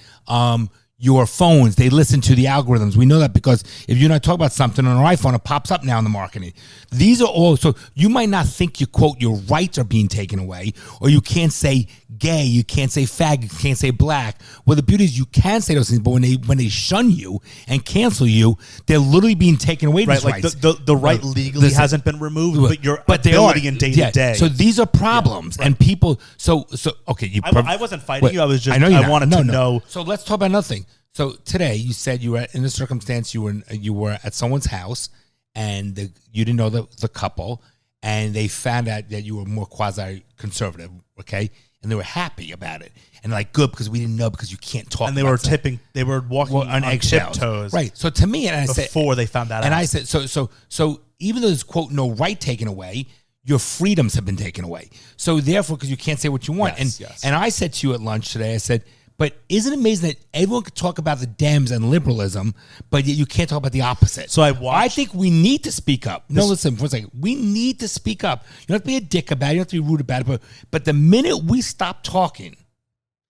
Your phones, they listen to the algorithms. We know that because if you're not talking about something on our iPhone, it pops up now in the marketing. These are all, so you might not think your rights are being taken away, or you can't say gay, you can't say fag, you can't say black. Well, the beauty is you can say those things, but when they shun you and cancel you, they're literally being taken away. These rights. The right legally hasn't been removed, but your ability in day to day. So these are problems, and people. So okay, I wasn't fighting you. I was just. I wanted to know. So let's talk about another thing. So today you said you were in a circumstance you were at someone's house and you didn't know the couple and they found out that you were more quasi-conservative, okay? And they were happy about it. And good because we didn't know because you can't talk. And they were tipping. They were walking on eggshells, tiptoes, right? So to me, and I said before they found that out. And I said so even though there's quote no right taken away, your freedoms have been taken away. So therefore, because you can't say what you want, and I said to you at lunch today, I said. But isn't it amazing that everyone could talk about the Dems and liberalism, but yet you can't talk about the opposite? So I think we need to speak up. Listen for a second. We need to speak up. You don't have to be a dick about it. You don't have to be rude about it. But the minute we stop talking,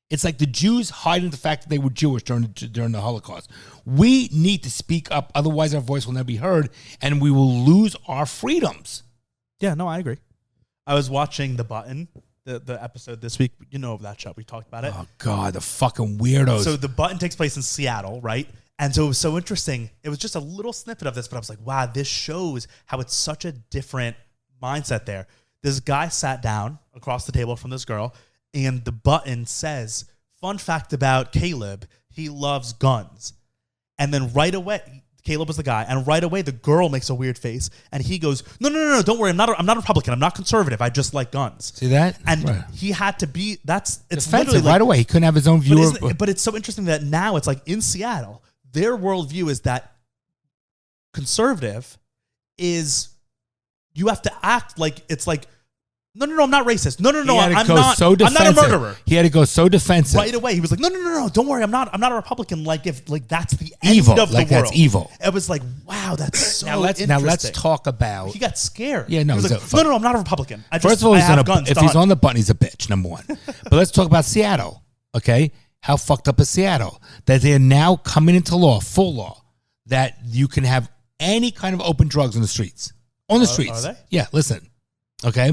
it's like the Jews hiding the fact that they were Jewish during the Holocaust. We need to speak up. Otherwise, our voice will never be heard, and we will lose our freedoms. Yeah, no, I agree. I was watching The Button. The episode this week, you know of that show. We talked about it. Oh, God, the fucking weirdos. So The Button takes place in Seattle, right? And so it was so interesting. It was just a little snippet of this, but I was like, wow, this shows how it's such a different mindset there. This guy sat down across the table from this girl, and The Button says, fun fact about Caleb, he loves guns. And then right away, Caleb was the guy, and right away the girl makes a weird face, and he goes, "No, don't worry, I'm not a Republican. I'm not conservative. I just like guns." See that? And Right. he had to be. It's Defensive literally right away. He couldn't have his own view. But it's so interesting that now it's like in Seattle, their worldview is that conservative is you have to act like it's like. No, I'm not racist. No, I'm not a murderer. He had to go so defensive. Right away, he was like, no, don't worry, I'm not a Republican. Like that's the evil end of like the world. that's evil. It was like, wow, that's so Now interesting. let's talk about. He got scared. Yeah, no, he was like, no, I'm not a Republican. First of all, I have guns. if he's on the button, he's a bitch. Number one. But let's talk about Seattle. Okay, how fucked up is Seattle that they're now coming into law, full law, that you can have any kind of open drugs on the streets. On the streets. Are they? Yeah. Listen. Okay.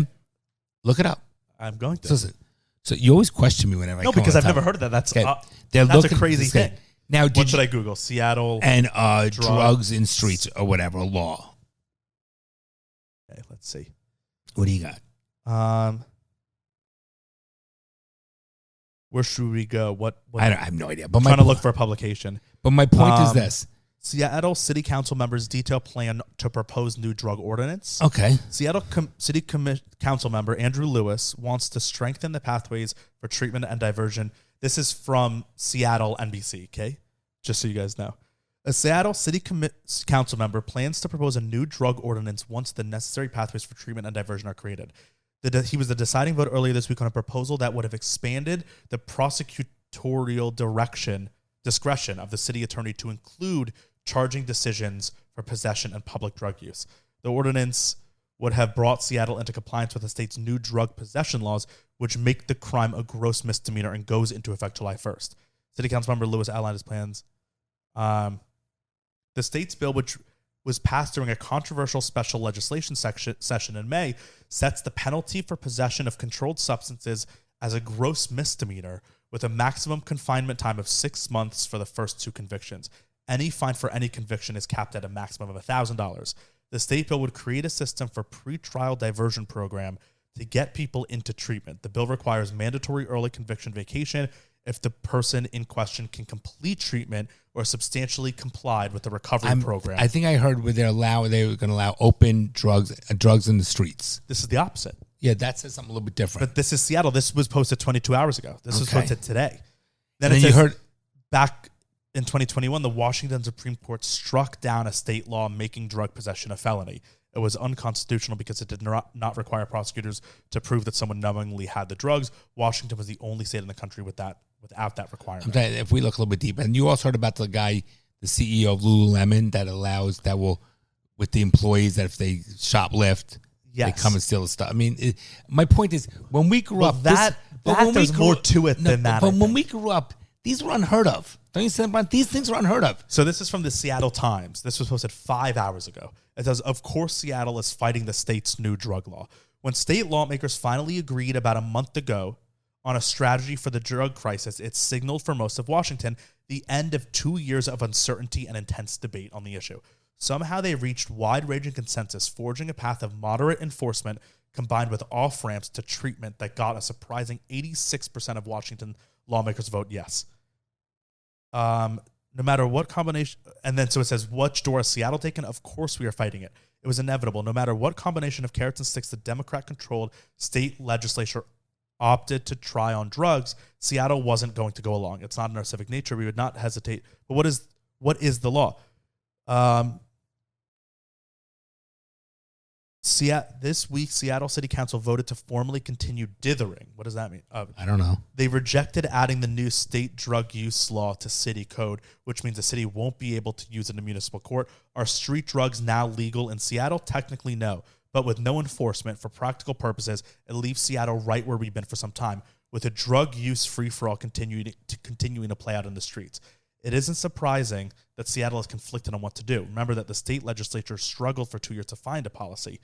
Look it up. I'm going to. Listen. So you always question me whenever I come because on I've never top. heard of that. That's Okay. that's a crazy thing. Now, What should I Google? Seattle and drugs in streets or whatever law. Okay, let's see. What do you got? Where should we go? What I have no idea. But I'm trying to look for a publication. But my point is this. Seattle City Council members detail plan to propose new drug ordinance. Okay. Seattle City Council member Andrew Lewis wants to strengthen the pathways for treatment and diversion. This is from Seattle NBC, okay? Just so you guys know. A Seattle City Council member plans to propose a new drug ordinance once the necessary pathways for treatment and diversion are created. He was the deciding vote earlier this week on a proposal that would have expanded the prosecutorial discretion of the city attorney to include charging decisions for possession and public drug use. The ordinance would have brought Seattle into compliance with the state's new drug possession laws, which make the crime a gross misdemeanor and goes into effect July 1st. City Council member Lewis outlined his plans. The state's bill, which was passed during a controversial special legislation session in May, sets the penalty for possession of controlled substances as a gross misdemeanor with a maximum confinement time of 6 months for the first 2 convictions. Any fine for any conviction is capped at a maximum of $1,000. The state bill would create a system for pre-trial diversion program to get people into treatment. The bill requires mandatory early conviction vacation if the person in question can complete treatment or substantially complied with the recovery program. I think I heard where they were going to allow open drugs in the streets. This is the opposite. Yeah, that says something a little bit different. But this is Seattle. This was posted 22 hours ago. This was posted today. Then you heard back in 2021, the Washington Supreme Court struck down a state law making drug possession a felony. It was unconstitutional because it did not require prosecutors to prove that someone knowingly had the drugs. Washington was the only state in the country without that requirement. If we look a little bit deeper, and you also heard about the guy, the CEO of Lululemon, that will, with the employees, that if they shoplift, they come and steal the stuff. I mean, my point is, when we grew up, there's more to it than that. But when we grew up, these were unheard of. Don't you say about these things are unheard of? So this is from the Seattle Times. This was posted 5 hours ago. It says, of course, Seattle is fighting the state's new drug law. When state lawmakers finally agreed about a month ago on a strategy for the drug crisis, it signaled for most of Washington the end of 2 years of uncertainty and intense debate on the issue. Somehow they reached wide-ranging consensus, forging a path of moderate enforcement combined with off-ramps to treatment that got a surprising 86% of Washington lawmakers vote yes. No matter what combination, and then so it says, what door has Seattle taken? Of course we are fighting it. It was inevitable. No matter what combination of carrots and sticks the Democrat-controlled state legislature opted to try on drugs, Seattle wasn't going to go along. It's not in our civic nature. We would not hesitate. But what is the law? This week, Seattle City Council voted to formally continue dithering. What does that mean? I don't know. They rejected adding the new state drug use law to city code, which means the city won't be able to use it in municipal court. Are street drugs now legal in Seattle? Technically, no. But with no enforcement for practical purposes, it leaves Seattle right where we've been for some time, with a drug use free-for-all continuing to play out in the streets. It isn't surprising that Seattle is conflicted on what to do. Remember that the state legislature struggled for 2 years to find a policy.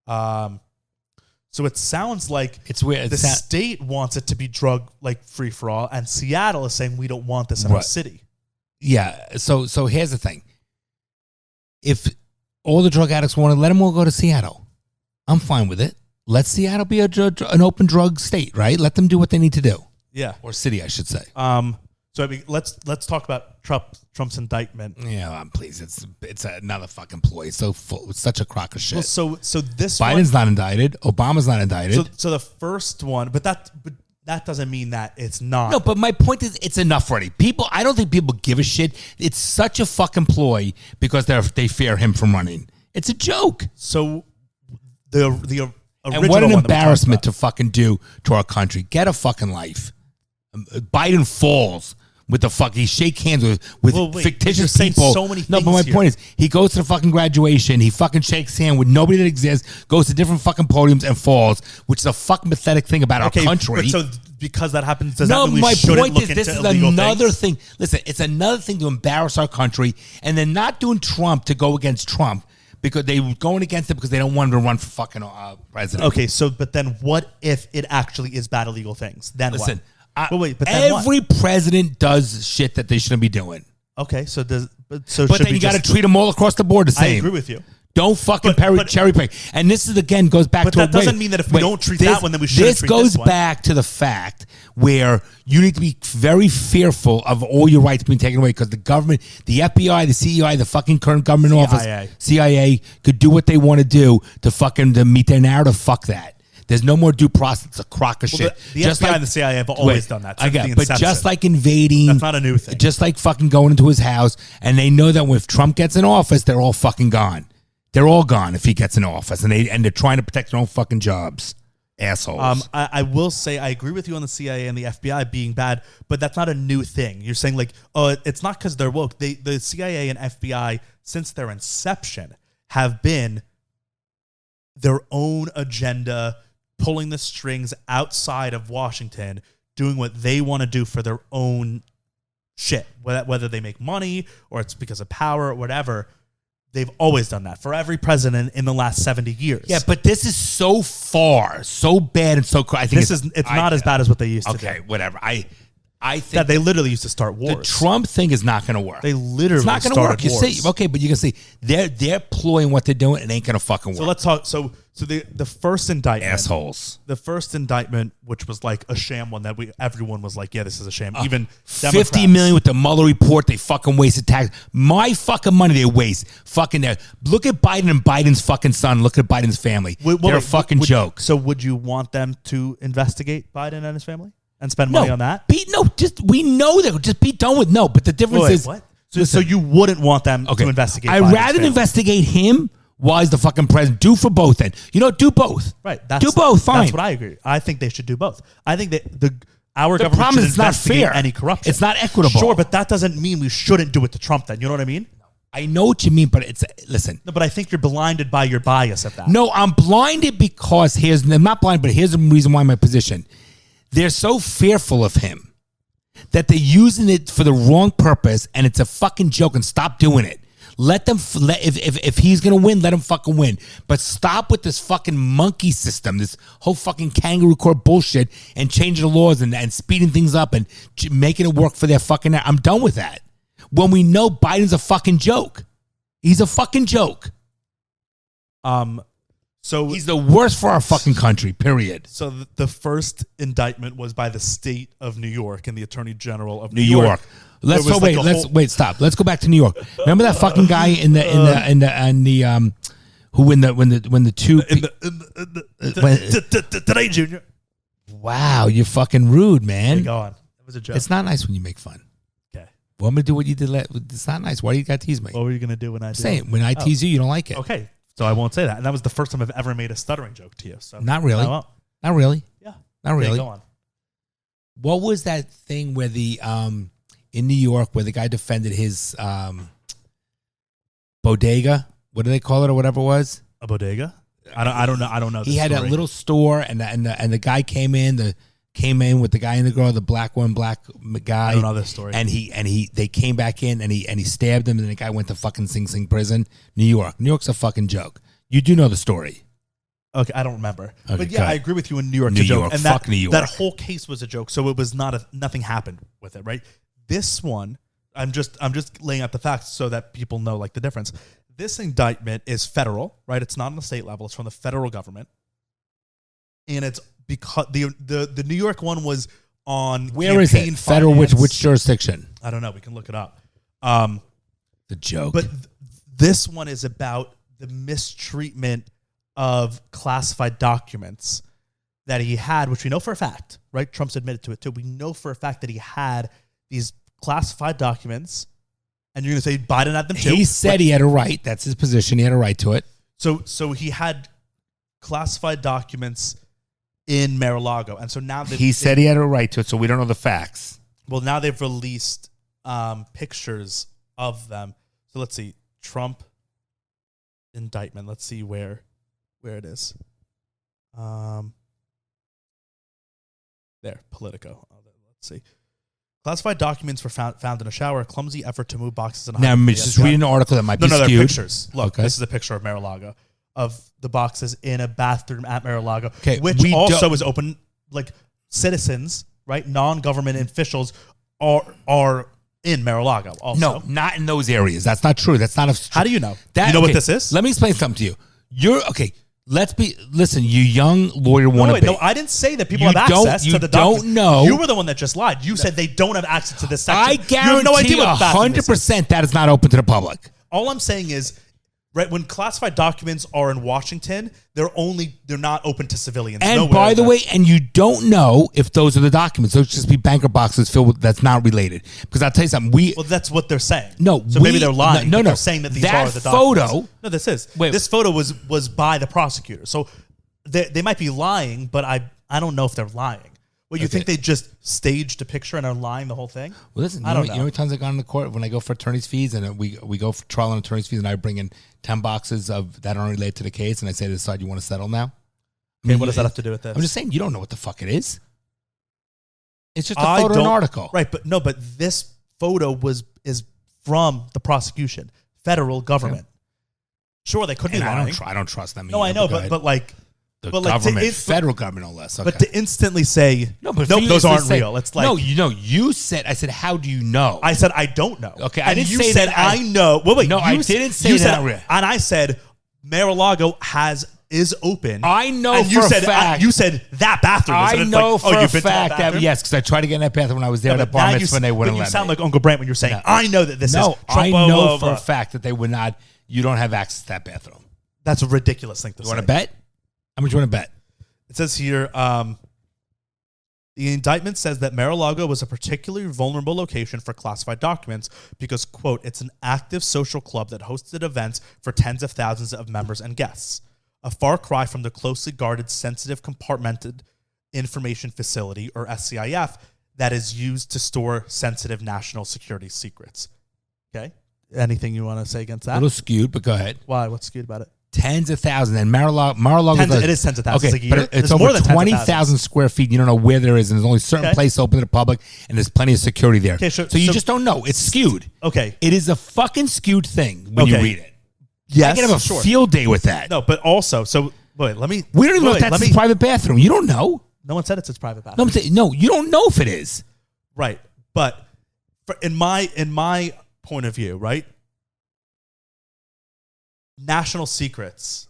So it sounds like it's weird. The state wants it to be drug free for all, and Seattle is saying we don't want this in our city. Yeah. So here's the thing: if all the drug addicts want to, let them all go to Seattle. I'm fine with it. Let Seattle be an open drug state, right? Let them do what they need to do. Yeah, or city, I should say. So I mean, let's talk about Trump's indictment. Yeah, please. It's another fucking ploy. It's so full. It's such a crock of shit. Well, so this Biden's not indicted. Obama's not indicted. So the first one, but that doesn't mean that it's not. No, but my point is, it's enough already. I don't think people give a shit. It's such a fucking ploy because they fear him from running. It's a joke. So the original and what an one embarrassment to fucking do to our country. Get a fucking life. Biden falls with the fuck. He shake hands with fictitious people. So many no, but my point is, he goes to the fucking graduation. He fucking shakes hands with nobody that exists. Goes to different fucking podiums and falls, which is a fucking pathetic thing about our country. So because that happens, does that mean we shouldn't look into illegal things? This is another thing. Listen, it's another thing to embarrass our country, and they're not doing Trump to go against Trump. Because they were going against it because they don't want him to run for fucking president. Okay, so but then what if it actually is bad illegal things? Then listen, what? But then every president does shit that they shouldn't be doing. Okay, so then you got to treat them all across the board the same. I agree with you. Don't fucking cherry pick. And this is again goes back to. But that doesn't mean that if we don't treat that one, then we shouldn't treat this one. This goes back to the fact where you need to be very fearful of all your rights being taken away because the government, the FBI, the CEI, the fucking current government office, CIA could do what they want to do to meet their narrative. Fuck that. There's no more due process. It's a crock of shit. The FBI and the CIA have always done that. But just like invading, that's not a new thing. Just like fucking going into his house, and they know that if Trump gets in office, they're all fucking gone. They're all gone if he gets in office, and they're trying to protect their own fucking jobs. Assholes. I will say I agree with you on the CIA and the FBI being bad, but that's not a new thing. You're saying like, oh, it's not because they're woke. The CIA and FBI, since their inception, have been their own agenda, pulling the strings outside of Washington, doing what they want to do for their own shit, whether they make money or it's because of power or whatever. They've always done that for every president in the last 70 years. Yeah, but this is so far, so bad and so. I think it's not as bad as what they used to do. Okay, whatever. I think that they literally used to start wars. The Trump thing is not going to work. They literally it's not going to work. Wars. You see, okay, but you can see they're ploying what they're doing. It ain't going to fucking work. So let's talk. So the first indictment, assholes. The first indictment, which was like a sham one that everyone was like, yeah, this is a sham. Even $50 million with the Mueller report. They fucking wasted tax. My fucking money they waste. Fucking there. Look at Biden and Biden's fucking son. Look at Biden's family. They're a fucking joke. So would you want them to investigate Biden and his family? And spend money on that? We know that. Just be done with But the difference is what? So you wouldn't want them to investigate? I'd rather investigate him while he's the fucking president. Do for both. Then do both. Right. Do both. Fine. That's what I agree. I think they should do both. I think that our government should investigate not fair. Any corruption. It's not equitable. Sure, but that doesn't mean we shouldn't do it to Trump. Then you know what I mean? I know what you mean, but listen. No, but I think you're blinded by your bias at that. No, I'm blinded because I'm not blind, but here's the reason why my position. They're so fearful of him that they're using it for the wrong purpose, and it's a fucking joke. And stop doing it. Let them. If he's gonna win, let him fucking win. But stop with this fucking monkey system, this whole fucking kangaroo court bullshit, and changing the laws and speeding things up and making it work for their fucking. I'm done with that. When we know Biden's a fucking joke, he's a fucking joke. So he's the worst for our fucking country, period. So the first indictment was by the state of New York and the Attorney General of New York. Let's stop. Let's go back to New York. Remember that fucking guy when the two today, Junior. Wow, you're fucking rude, man. Go on. It was a joke. It's not nice when you make fun. Okay. Want me to do what you did? It's not nice. Why do you got to tease me? What were you gonna do when I did? Say it. When I tease you don't like it. Okay. So I won't say that. And that was the first time I've ever made a stuttering joke to you. So not really. Not really. Yeah. Not really. Okay, go on. What was that thing where the in New York where the guy defended his bodega? What do they call it or whatever it was? A bodega? I don't know. He had a little store and the guy came in with the guy and the girl, the black guy. I don't know this story. And they came back in and he stabbed him and the guy went to fucking Sing Sing prison. New York's a fucking joke. You do know the story. Okay, I don't remember. Okay, but yeah, I agree with you in New York. New York, and fuck New York. That whole case was a joke, so it was nothing happened with it, right? This one, I'm just laying out the facts so that people know like the difference. This indictment is federal, right? It's not on the state level. It's from the federal government. And it's because the New York one was on Where is campaign it? Federal, which finance. jurisdiction? I don't know. We can look it up. The joke. But this one is about the mistreatment of classified documents that he had, which we know for a fact, right? Trump's admitted to it too. We know for a fact that he had these classified documents, and you're going to say Biden had them too. He said he had a right. That's his position. He had a right to it. So he had classified documents in Mar-a-Lago, and so now He said he had a right to it, so we don't know the facts. well, now they've released pictures of them. So let's see, Trump indictment. Let's see where it is. There, Politico. Let's see. Classified documents were found in a shower. A clumsy effort to move boxes and Now, I'm just reading an article that might be no, skewed. they're pictures. Look, Okay. this is a picture of Mar-a-Lago, of the boxes in a bathroom at Mar-a-Lago, Okay, which we also don't- is open. Like citizens, right? Non-government officials are in Mar-a-Lago. Also, No, not in those areas. That's not true. That's not a. How do you know? That, You know what okay, this is? Let me explain something to you. You're okay. Listen, you young lawyer wannabe. No, I didn't say that people You have don't- access you to the don't document. know. You were the one that just lied. You said they don't have access to this section. I You have guarantee no idea what bathroom this is. 100% that is not open to the public. All I'm saying is, right, when classified documents are in Washington, they're not open to civilians. And Nowhere by the else. way, and you don't know if those are the documents. Those just be banker boxes filled with that's not related. Because I'll tell you something. Well, that's what they're saying. No, so maybe they're lying. No, but no. They're saying that these That are the documents. photo- No, this is. Wait. This photo was by the prosecutor. So they might be lying, but I don't know if they're lying. Well, you Okay. think they just staged a picture and are lying the whole thing? Well, listen, I don't you know how many times I got in the court when I go for attorney's fees and we go for trial on attorney's fees and I bring in 10 boxes of that aren't related to the case and I say to the side, you want to settle now? Okay, what does that have to do with this? I'm just saying, you don't know what the fuck it is. It's just a I photo and don't- article. Right, but this photo is from the prosecution, federal government. Sure, they could be And lying. I don't trust them. No, I know, go ahead. but like the but like to government, in- federal government, no less. Okay. but to instantly say no, but nope, for you those to aren't say- real. It's like no, you said. I said, how do you know? I said I don't know. Okay, I and didn't you say said that I know. Wait, No, you I s- didn't say you that. said, and I said Mar-a-Lago is open. I know and you for a said, fact. You said that bathroom. I And it's know like, for a you've been to fact that bathroom? yes, because I tried to get in that bathroom when I was there Yeah, at the but now bar you mitzvah and they wouldn't but you let sound me. like Uncle Brent when you're saying, No. I know that this No, is. I blah, know blah, for blah. a fact that they would not. You don't have access to that bathroom. That's a ridiculous thing to You say. want to bet? How much you want to bet? It says here, the indictment says that Mar-a-Lago was a particularly vulnerable location for classified documents because, quote, it's an active social club that hosted events for tens of thousands of members and guests. A far cry from the closely guarded, sensitive, compartmented information facility, or SCIF, that is used to store sensitive national security secrets. Okay? Anything you want to say against A that? little skewed, but go ahead. Why? What's skewed about it? Tens of thousands. And Mar-a-Lago It is tens of thousands. Okay, It's like a but year. it's There's over more than tens of 20,000 thousands. square feet. You don't know where there is, and there's only certain Okay. place open to the public, and there's plenty of security there. Okay, sure. So you So- just don't know. It's skewed. Okay. It is a fucking skewed thing when you Okay. read it. Yes. I can have a sure. field day with that. No, but also, so wait, let me. We don't even know wait, if that's let his me- private bathroom. You don't know. No one said it's his private No, bathroom. I'm saying, no, you don't know if it is. Right, but in my point of view, right, national secrets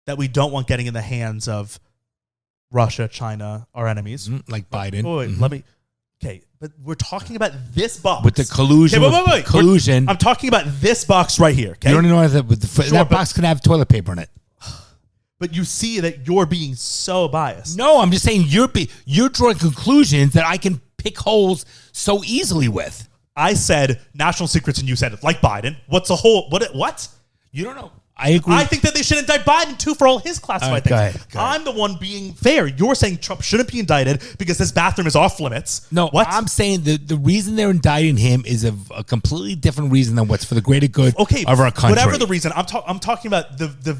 that we don't want getting in the hands of Russia, China, our enemies. Like Biden. Oh, wait, Mhm. let me. Okay, but we're talking about this box With the collusion. Okay, with collusion. I'm talking about this box right here. Okay, You don't even know that Sure, that but- box can have toilet paper in it. but you see that you're being so biased. No, I'm just saying you're drawing conclusions that I can pick holes so easily with. I said national secrets, and you said it like Biden. What's a whole? What? You don't know. I agree. I think that they should indict Biden too for all his classified Go things. ahead, go ahead. I'm the one being fair. You're saying Trump shouldn't be indicted because his bathroom is off limits. No, what? I'm saying the reason they're indicting him is a completely different reason than what's for the greater good Okay, of our country. whatever the reason, I'm talking about the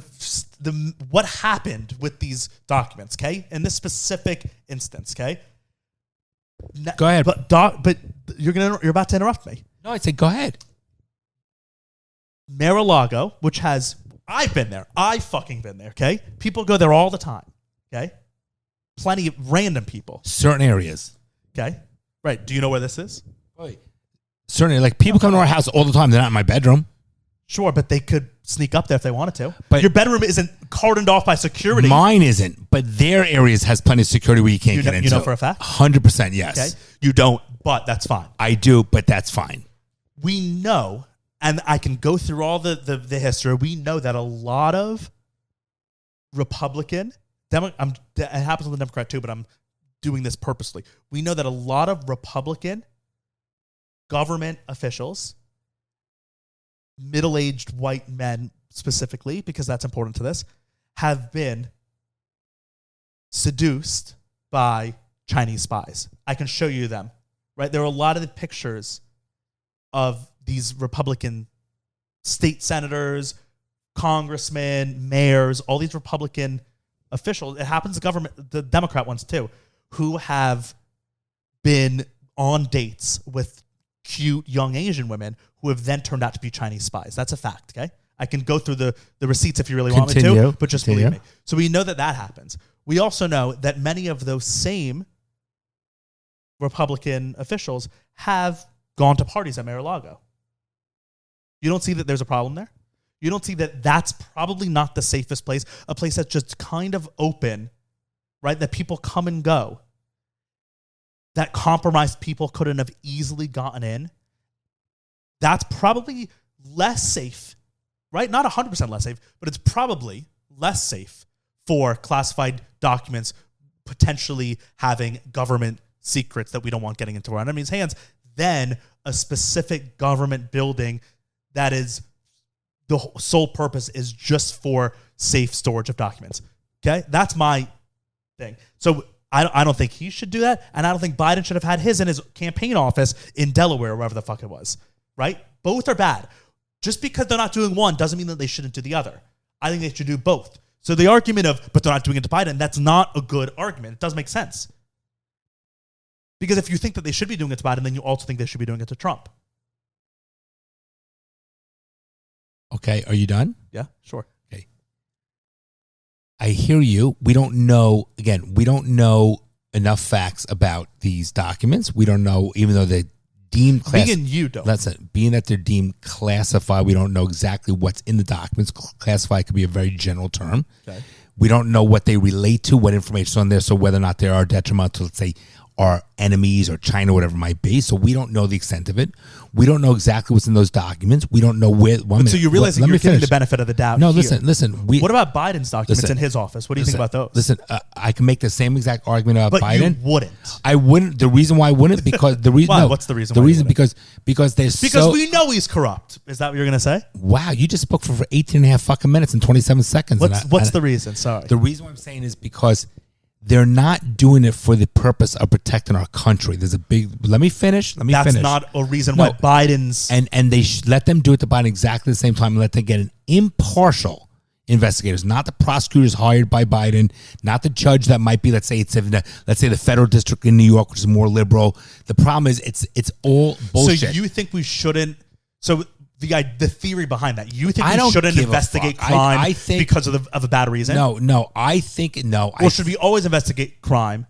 what happened with these documents. Okay, in this specific instance. Okay. Go ahead. But you're about to interrupt me. No, I said go ahead. Mar-a-Lago, which has I've been there. I fucking been there. Okay, people go there all the time. Okay, plenty of random people. Certain areas. Okay, right. Do you know where this is? Certainly, like people come to our house all the time. They're not in my bedroom. Sure, but they could sneak up there if they wanted to. But your bedroom isn't cordoned off by security. Mine isn't, but their areas has plenty of security where you can't get into. You know for a fact? 100% yes. Okay. You don't, but that's fine. I do, but that's fine. We know, and I can go through all the history. We know that a lot of Republican, it happens with the Democrat too, but I'm doing this purposely. We know that a lot of Republican government officials, middle-aged white men specifically, because that's important to this, have been seduced by Chinese spies. I can show you them, right? There are a lot of the pictures of these Republican state senators, congressmen, mayors, all these Republican officials. It happens to government, the Democrat ones too, who have been on dates with cute young Asian women who have then turned out to be Chinese spies. That's a fact, okay? I can go through the receipts if you really want me to, but just believe me. So we know that happens. We also know that many of those same Republican officials have gone to parties at Mar-a-Lago. You don't see that there's a problem there? You don't see that that's probably not the safest place, a place that's just kind of open, right? That people come and go. That compromised people couldn't have easily gotten in. That's probably less safe, right? Not 100% less safe, but it's probably less safe for classified documents potentially having government secrets that we don't want getting into our enemy's hands than a specific government building that is the sole purpose is just for safe storage of documents. Okay? That's my thing. So I don't think he should do that, and I don't think Biden should have had his in his campaign office in Delaware or wherever the fuck it was, right? Both are bad. Just because they're not doing one doesn't mean that they shouldn't do the other. I think they should do both. So the argument of, but they're not doing it to Biden, that's not a good argument. It doesn't make sense. Because if you think that they should be doing it to Biden, then you also think they should be doing it to Trump. Okay, are you done? Yeah, sure. Okay. I hear you. We don't know enough facts about these documents. We don't know, even though they're deemed classified. Being you don't. That's it. Being that they're deemed classified, we don't know exactly what's in the documents. Classified could be a very general term. Okay. We don't know what they relate to, what information is on there, so whether or not they are detrimental, let's say, our enemies or China, whatever it might be. So we don't know the extent of it. We don't know exactly what's in those documents. We don't know where. So you realize that you're getting the benefit of the doubt. No, here. listen. What about Biden's documents in his office? What do you think about those? Listen, I can make the same exact argument about but Biden. You wouldn't. I wouldn't. The reason why I wouldn't, because the reason. Why? No, what's the reason? The reason because we know he's corrupt. Is that what you're going to say? Wow, you just spoke for 18 and a half fucking minutes and 27 seconds. What's the reason? Sorry. The reason why I'm saying is because they're not doing it for the purpose of protecting our country. There's a big. Let me finish. That's not a reason why Biden's and they let them do it to Biden exactly the same time and let them get an impartial investigators, not the prosecutors hired by Biden, not the judge that might be. Let's say the federal district in New York, which is more liberal. The problem is it's all bullshit. So you think we shouldn't? So the theory behind that, you think we shouldn't investigate crime I think, because of a bad reason? No. I think no. Or should we always investigate crime,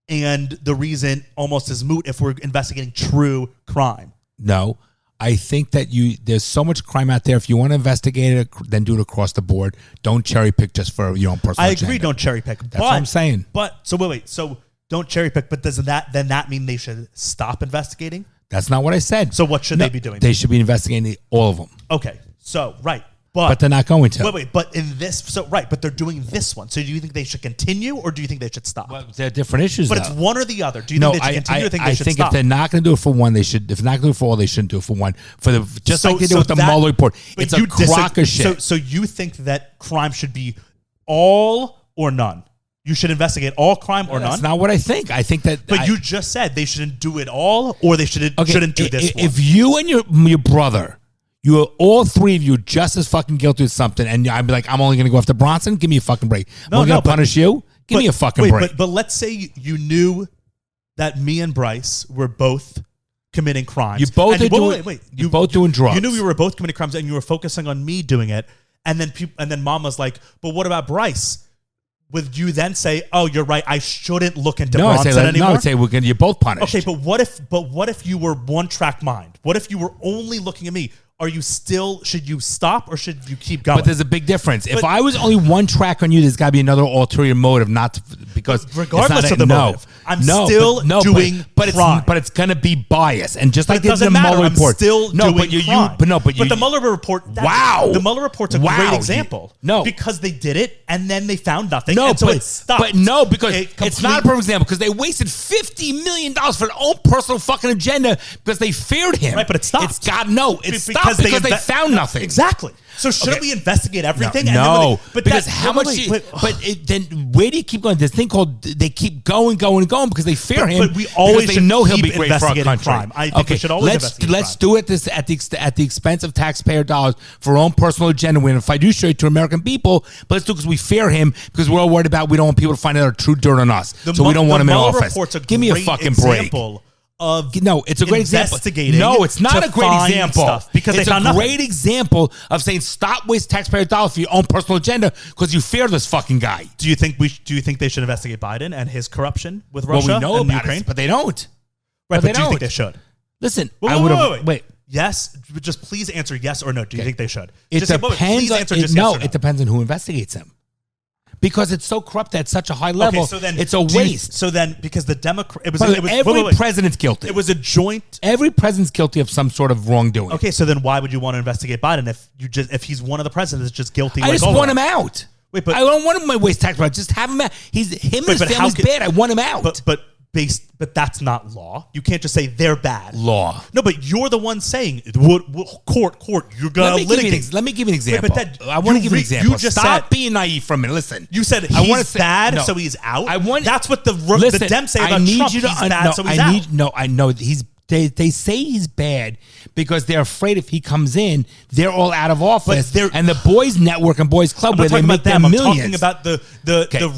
and the reason almost is moot if we're investigating true crime? No. I think that there's so much crime out there. If you want to investigate it, then do it across the board. Don't cherry pick just for your own personal agenda. I agree. Don't cherry pick. That's what I'm saying. But so wait. So don't cherry pick. But doesn't that mean they should stop investigating? That's not what I said. So what should they be doing? They should be investigating all of them. Okay. So right. But they're not going to. Wait. But in this, but they're doing this one. So do you think they should continue, or do you think they should stop? Well, they're different issues. But it's one or the other. Do you think they should continue, or think they should stop? I think if they're not going to do it for one, they should. If they're not going to do it for all, they shouldn't do it for one. Like they did with the Mueller report. It's a crock of shit. So you think that crime should be all or none? You should investigate all crime or none? That's not what I think. I think that. But you just said they shouldn't do it all, or they shouldn't do this one. If you and your brother, all three of you just as fucking guilty of something, and I'd be like, I'm only going to go after Bronson. Give me a fucking break. I'm only going to punish you. Give me a fucking break. But let's say you knew that me and Bryce were both committing crimes. You both You're both doing drugs. You knew we were both committing crimes, and you were focusing on me doing it. And then Mom was like, "But what about Bryce?" Would you then say, "Oh, you're right. I shouldn't look into Bronson anymore"? No, I'd say you're both punished. Okay, but what if you were one track mind? What if you were only looking at me? should you stop or should you keep going? But there's a big difference. If I was only one track on you, there's got to be another ulterior motive, because regardless of the motive, I'm still doing crime. But it's going to be biased, and just like it doesn't matter. Mueller I'm report, still doing crime. But the Mueller report. The Mueller report's a great example. Because they did it and then they found nothing. No, and so but it stopped. But no, because it's not a perfect example, because they wasted $50 million for their own personal fucking agenda because they feared him. Right, but it stopped. It stopped because they found nothing. Exactly. So shouldn't we investigate everything? No, because how much? Then where do you keep going? This thing called they keep going because they fear him. But we always they know he'll be keep great for our country. crime. I think we should always investigate let's crime. do it this at the expense of taxpayer dollars for our own personal agenda. We're going to fiduciary to American people, but let's do it because we fear him, because we're all worried about we don't want people to find out our true dirt on us, so we don't want him in office. Give me a fucking break. It's a great example. No, it's not a great example. Because it's a great example of saying stop wasting taxpayer dollars for your own personal agenda because you fear this fucking guy. Do you think they should investigate Biden and his corruption with Russia? Well, we know and about Ukraine? it, but they don't. Right, but do you think they should? Listen, I would wait. Yes, just please answer yes or no. Do you think they should? It depends. No, it depends on who investigates them. Because it's so corrupt at such a high level, it's a waste. Because the Democrat, every president's guilty. It was a joint. Every president's guilty of some sort of wrongdoing. Okay, so then why would you want to investigate Biden if he's one of the presidents just guilty? I just want him out. Wait, but I don't want him to waste tax money. Just have him out. Him and his family's bad. I want him out. But that's not law. You can't just say they're bad. Law. No, but you're the one saying court. You're gonna litigate. Let me give you an example. I want to give you an example. You just Stop being naive for a minute. Listen. You said he's bad, so he's out. That's what the Dems say about Trump. He's bad, so he's out. I know They say he's bad because they're afraid if he comes in, they're all out of office. And the boys' network and boys' club where they make their millions. I'm talking about the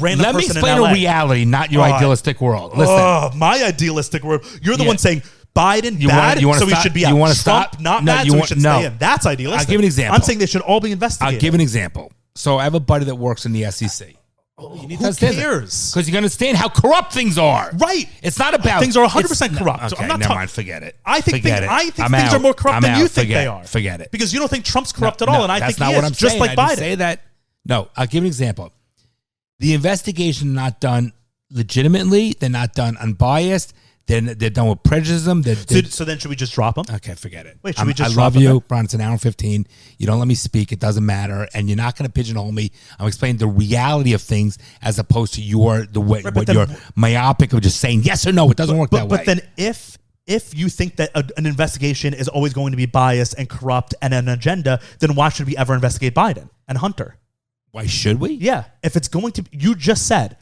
random person in LA. Let me explain a reality, not your idealistic world. Listen, my idealistic world. You're the one saying Biden bad, so he should be out. You want to Trump stop? Not bad, so he should stay in. That's idealistic. I'll give an example. I'm saying they should all be investigated. I'll give an example. So I have a buddy that works in the SEC. You need to understand cares? Because you can understand how corrupt things are. Right. It's not about things are 100% corrupt. Okay, so I'm not never mind. Forget it. I think things are more corrupt than you think they are. Forget it. Because you don't think Trump's corrupt at all, and I think he is, just like Biden. I didn't say that. No, I'll give an example. The investigation not done legitimately. They're not done unbiased. They're done with prejudice. So then should we just drop them? Okay, forget it. Wait, should we just I drop love you, them? Bron. It's an hour and 15. You don't let me speak. It doesn't matter. And you're not going to pigeonhole me. I'm explaining the reality of things as opposed to you're myopic of just saying yes or no. It doesn't work that way. But then if you think that an investigation is always going to be biased and corrupt and an agenda, then why should we ever investigate Biden and Hunter? Why should we? Yeah. If it's going to, you just said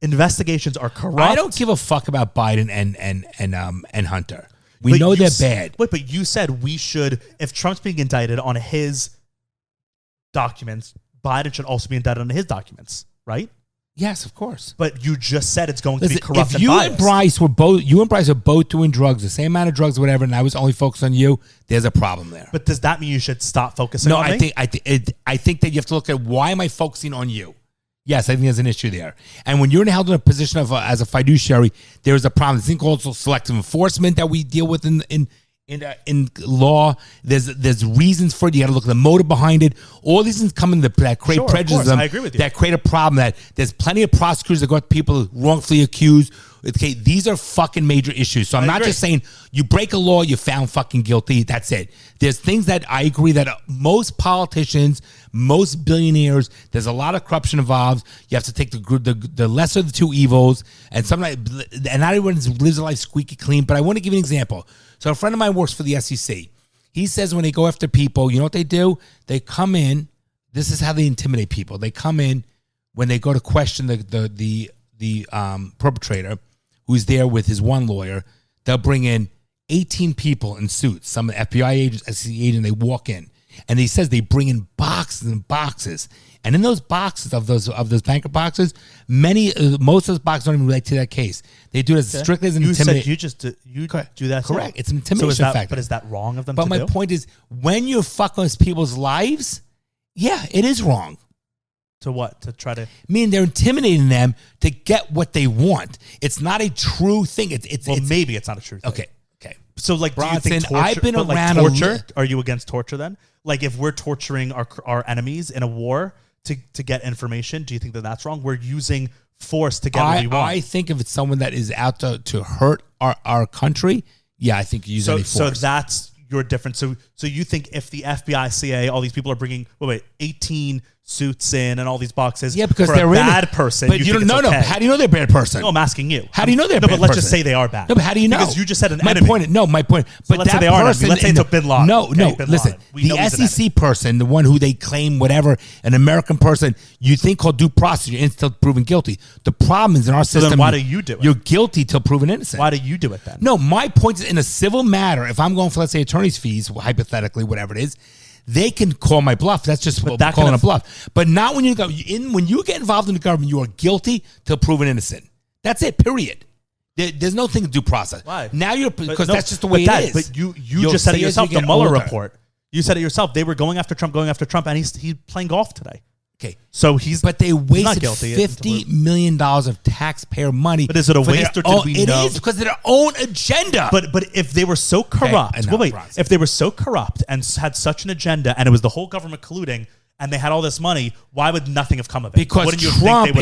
investigations are corrupt. I don't give a fuck about Biden and Hunter. We know they're bad. Wait, but you said we should, if Trump's being indicted on his documents, Biden should also be indicted on his documents, right? Yes, of course. But you just said it's going to be corrupt and biased. You and Bryce were both doing drugs, the same amount of drugs, whatever, and I was only focused on you, there's a problem there. But does that mean you should stop focusing on me? I think that you have to look at why am I focusing on you? Yes, I think there's an issue there. And when you're held in a position of as a fiduciary, there is a problem. There's a thing called selective enforcement that we deal with in law. There's reasons for it. You got to look at the motive behind it. All these things come in that create prejudice. I agree with you. That create a problem. That there's plenty of prosecutors that got people wrongfully accused. Okay, these are fucking major issues. So I'm not just saying you break a law, you're found fucking guilty. That's it. There's things that I agree that most politicians, most billionaires, there's a lot of corruption involved. You have to take the lesser of the two evils. And not everyone lives a life squeaky clean. But I want to give you an example. So a friend of mine works for the SEC. He says when they go after people, you know what they do? They come in. This is how they intimidate people. They come in when they go to question the perpetrator, who's there with his one lawyer. They'll bring in 18 people in suits, some FBI agents, SEC agents. They walk in, and he says they bring in boxes and boxes. And in those boxes of those banker boxes, most of those boxes don't even relate to that case. They do it as strictly as an intimidation. You do that. Correct. It's an intimidation factor. But is that wrong of them? But my point is, when you're fucking with people's lives, yeah, it is wrong. To what? To try to... Meaning they're intimidating them to get what they want. It's not a true thing. It's maybe it's not a true thing. Okay. So, like, do you Bronson, think torture? I've been but, like, around torture. Are you against torture then? Like, if we're torturing our enemies in a war to get information, do you think that that's wrong? We're using force to get what we want. I think if it's someone that is out to hurt our country, yeah, I think you use any force. So that's your difference. So you think if the FBI, CIA, all these people are bringing 18 suits in and all these boxes, because for they're a bad person, but you think don't it's okay? How do you know they're a bad person? No, I'm asking you. How do you know they're a bad person? But let's just say they are bad. No, but how do you know? Because you just said an my enemy. point. So let's say they are an enemy. Let's say it's a Bin Laden. No, Okay, Bin listen. Laden. We know The he's an SEC person, the one who they claim whatever, an American person, you think called due process, you're until proven guilty. The problem is in our system. then why do you do it? You're guilty till proven innocent. Why do you do it then? No, my point is in a civil matter, if I'm going for, let's say, attorney's fees, hypothetically, whatever it is, they can call my bluff. That's just calling a bluff. But not when you go when you get involved in the government, you are guilty till proven innocent. That's it. Period. There's no thing to due process. Why? Now because that's just the way it is. But you just said it yourself. The Mueller report. You said it yourself. They were going after Trump, and he's playing golf today. Okay, so but they wasted guilty. $50 million of taxpayer money. But is it a waste or did we know? It is because of their own agenda. But if they were so corrupt, if they were so corrupt and had such an agenda, and it was the whole government colluding, and they had all this money, why would nothing have come of it? Because Trump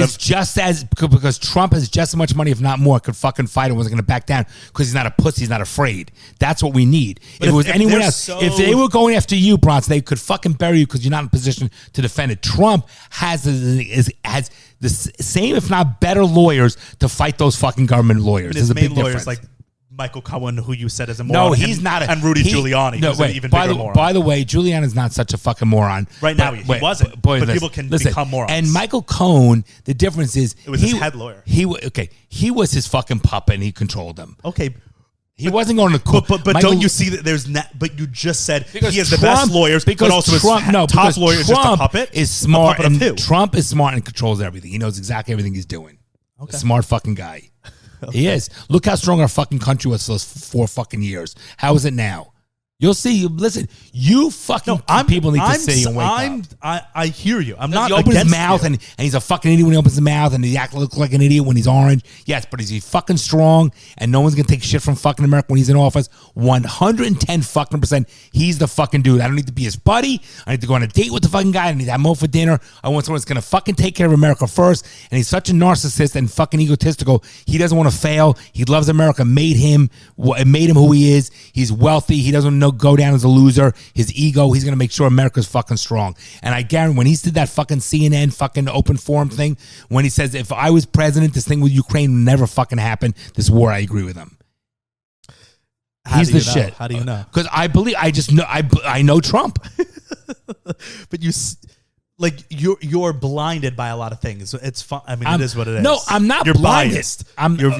has just as much money, if not more, could fucking fight and wasn't going to back down because he's not a pussy, he's not afraid. That's what we need. If it was anyone else, if they were going after you, Bronson, they could fucking bury you because you're not in a position to defend it. Trump has the same, if not better, lawyers to fight those fucking government lawyers. His There's a main big lawyers difference. like Michael Cohen, who you said is a moron. No, he's not. And Rudy Giuliani, who's an even bigger moron. By the way, Giuliani's not such a fucking moron. Right now, he wasn't. But people can become morons. And Michael Cohen, the difference is it was his head lawyer. He was his fucking puppet, and he controlled them. Okay. He wasn't going to court. But don't you see that there's but you just said he has the best lawyers, but also Trump, his top lawyer is just a puppet? Is smart, and Trump is smart and controls everything. He knows exactly everything he's doing. Okay. A smart fucking guy. Okay. He is. Look how strong our fucking country was for those 4 fucking years. How is it now? You'll see. Listen, you fucking people need to see and wake up. I hear you. I'm not he opens his mouth you. and he's a fucking idiot when he opens his mouth and he looks like an idiot when he's orange. Yes, but is he fucking strong and no one's going to take shit from fucking America when he's in office? 110 fucking %. He's the fucking dude. I don't need to be his buddy. I need to go on a date with the fucking guy. I need to have him over for dinner. I want someone that's going to fucking take care of America first. And he's such a narcissist and fucking egotistical. He doesn't want to fail. He loves America. Made him who he is. He's wealthy. He doesn't go down as a loser. His ego, he's going to make sure America's fucking strong. And I guarantee when he did that fucking CNN fucking open forum thing, when he says, if I was president, this thing with Ukraine would never fucking happen. This war, I agree with him. He's the shit. How do you know? Because I know Trump. But you're blinded by a lot of things. It's fun. I mean, it is what it is. No, I'm not you're blinded. Biased.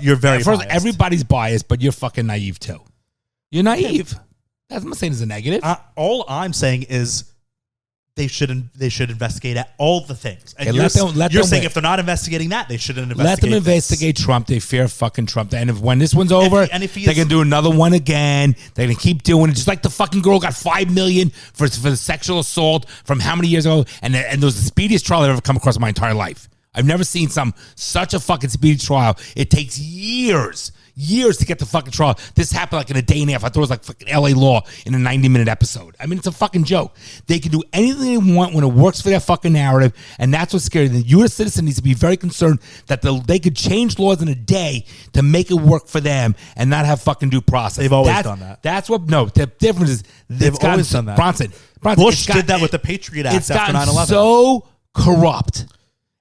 You're very first, biased. Everybody's biased, but you're fucking naive too. You're naive. I'm not saying it's a negative. All I'm saying is they should investigate all the things. And okay, you're saying if they're not investigating that, they shouldn't investigate. Let them investigate when they fear fucking Trump. And when this one's over, they can do another one again. They're gonna keep doing it. Just like the fucking girl got $5 million for the sexual assault from how many years ago, and it was the speediest trial I've ever come across in my entire life. I've never seen such a fucking speedy trial. It takes years to get the fucking trial. This happened like in a day and a half. I thought it was like fucking LA Law in a 90-minute episode. I mean, it's a fucking joke. They can do anything they want when it works for their fucking narrative, and that's what's scary. The U.S. citizen needs to be very concerned that they could change laws in a day to make it work for them and not have fucking due process. They've always done that. That's what. No, the difference is they've always done that. Bronson Bush did that with the Patriot Act after 9/11. It's so corrupt.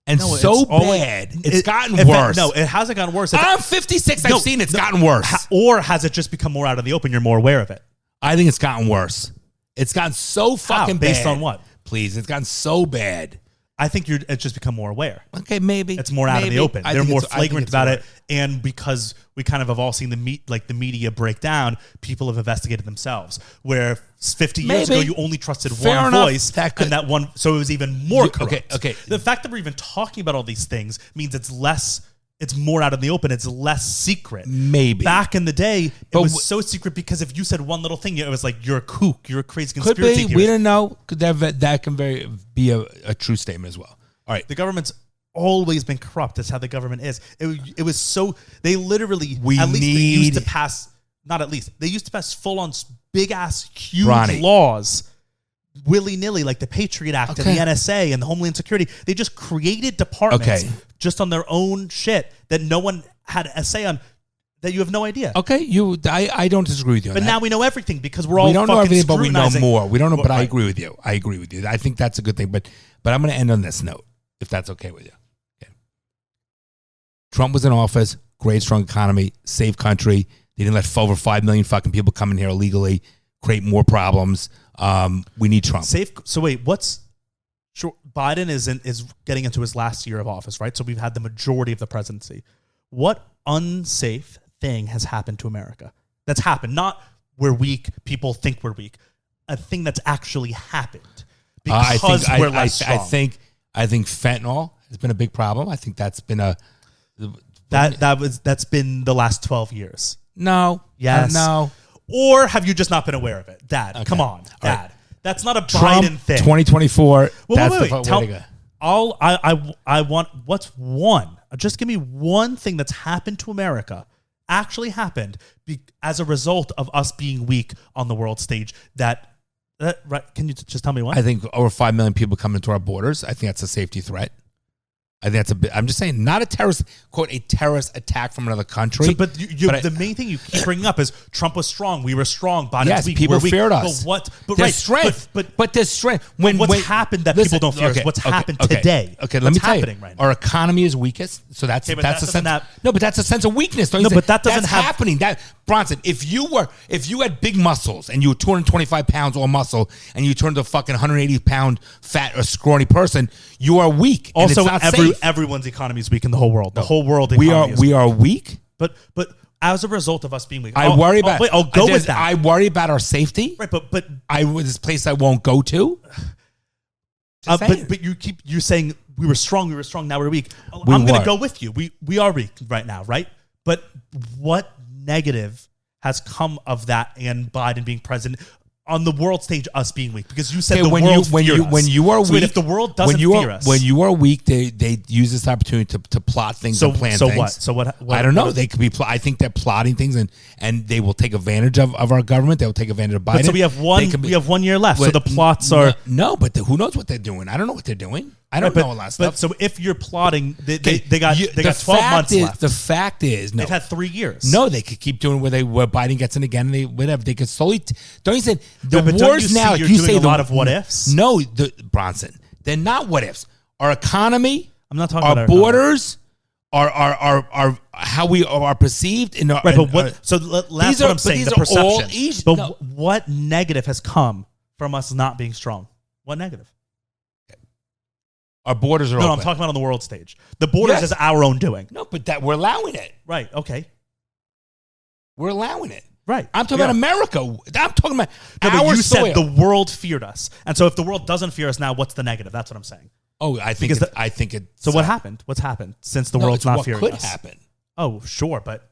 And bad. It's gotten worse. No, it hasn't gotten worse. I'm 56. I've seen it's gotten worse. Or has it just become more out in the open? You're more aware of it. I think it's gotten worse. It's gotten so fucking bad. Based on what? Please, it's gotten so bad. I think it's just become more aware. Okay, maybe. It's more out in the open. They're more flagrant about it. And because we kind of have all seen the media break down, people have investigated themselves. Where 50 years ago, you only trusted one voice. And that one, so it was even more corrupt. Okay. The fact that we're even talking about all these things means it's more out in the open. It's less secret. Maybe. Back in the day, it was so secret because if you said one little thing, it was like, you're a kook. You're a crazy conspiracy theorist. We don't know. That can be a true statement as well. All right. The government's always been corrupt. That's how the government is. It was so, they literally, they used to pass not at least, they used to pass full-on big-ass, huge Ronnie. laws willy-nilly, like the Patriot Act Okay. and the NSA and the Homeland Security. They just created departments Okay. just on their own shit that no one had a say on, that you have no idea. Okay, I don't disagree with you on But that. now we know everything because we're all We don't know fucking everything, but we know scrutinizing. more. We don't know, but I Right. agree with you. I agree with you. I think that's a good thing. But I'm going to end on this note, if that's okay with you. Okay. Trump was in office, great, strong economy, safe country. They didn't let over 5 million fucking people come in here illegally, create more problems. We need Trump. Safe. So wait, Biden is getting into his last year of office, right? So we've had the majority of the presidency. What unsafe thing has happened to America? That's happened. Not we're weak. People think we're weak. A thing that's actually happened because we're less strong. I think fentanyl has been a big problem. I think that's been that's been the last 12 years. no. Yes. No. Or have you just not been aware of it? Dad, Okay. come on. All Dad. right. That's not a Trump, Biden thing. 2024. Well, that's wait. the way Tell, to go. I want, what's one? Just give me one thing that's happened to America, actually happened as a result of us being weak on the world stage. Right? Can you just tell me one? I think over 5 million people coming into our borders. I think that's a safety threat. I think that's a bit. I'm just saying, not a terrorist, quote, a terrorist attack from another country. But the main thing you keep bringing up is Trump was strong. We were strong. Biden's yes, weak. people we're weak. feared us. But what? But there's right, strength. But there's strength. What's happened that people don't fear us? What's happened today? Okay, let me tell you. Right now? Our economy is weakest, so that's Okay, but that's that a sense. doesn't have- No, but that's a sense of weakness. Don't you No, say? but that doesn't that's have- happening. That Bronson, if you had big muscles and you were 225 pounds all muscle and you turned a fucking 180 pound fat or scrawny person, you are weak. And Also, it's not safe. everyone's economy is weak in the whole world. The whole world We economy is we weak. are weak. But as a result of us being weak, I worry about. Wait, I'll go with that. I worry about our safety. Right, but This place I won't go to. Just saying. but you're saying we were strong. Now we're weak. We I'm going were. to go with you. We are weak right now, right? But what negative has come of that and Biden being president on the world stage, us being weak? Because you said Okay, when you are So weak, if the world doesn't fear us, when you are weak, they use this opportunity to plot things and plan things. So what? I don't know. They could be. I think they're plotting things, and they will take advantage of our government. They will take advantage of Biden. But so we have one year left. So the plots are but who knows what they're doing? I don't know what they're doing. I don't know a lot of stuff. But so if you're plotting, they Okay, got 12 months left. The fact is, no. They've had 3 years. No, they could keep doing where Biden gets in again. And they whatever they could slowly. Don't you say the But don't wars you now? see you're You doing say a lot of what ifs? No, Bronson. They're not what ifs. Our economy, I'm not talking our about borders, our how we are perceived in our. Right, but what? our- So that's These what are- I'm saying. but The these are all perception. easy- But no. what negative has come from us not being strong? What negative? Our borders are No, open. I'm talking about on the world stage. The borders Yes. is our own doing. No, but that we're allowing it. Right. Okay. We're allowing it. Right. I'm talking Yeah. about America. I'm talking about No, but our you soil. said the world feared us, and so if the world doesn't fear us now, what's the negative? That's what I'm saying. Oh, I think Because I think it. So what happened? What's happened since the No, world's it's not what fearing could us? happen. Oh, sure, but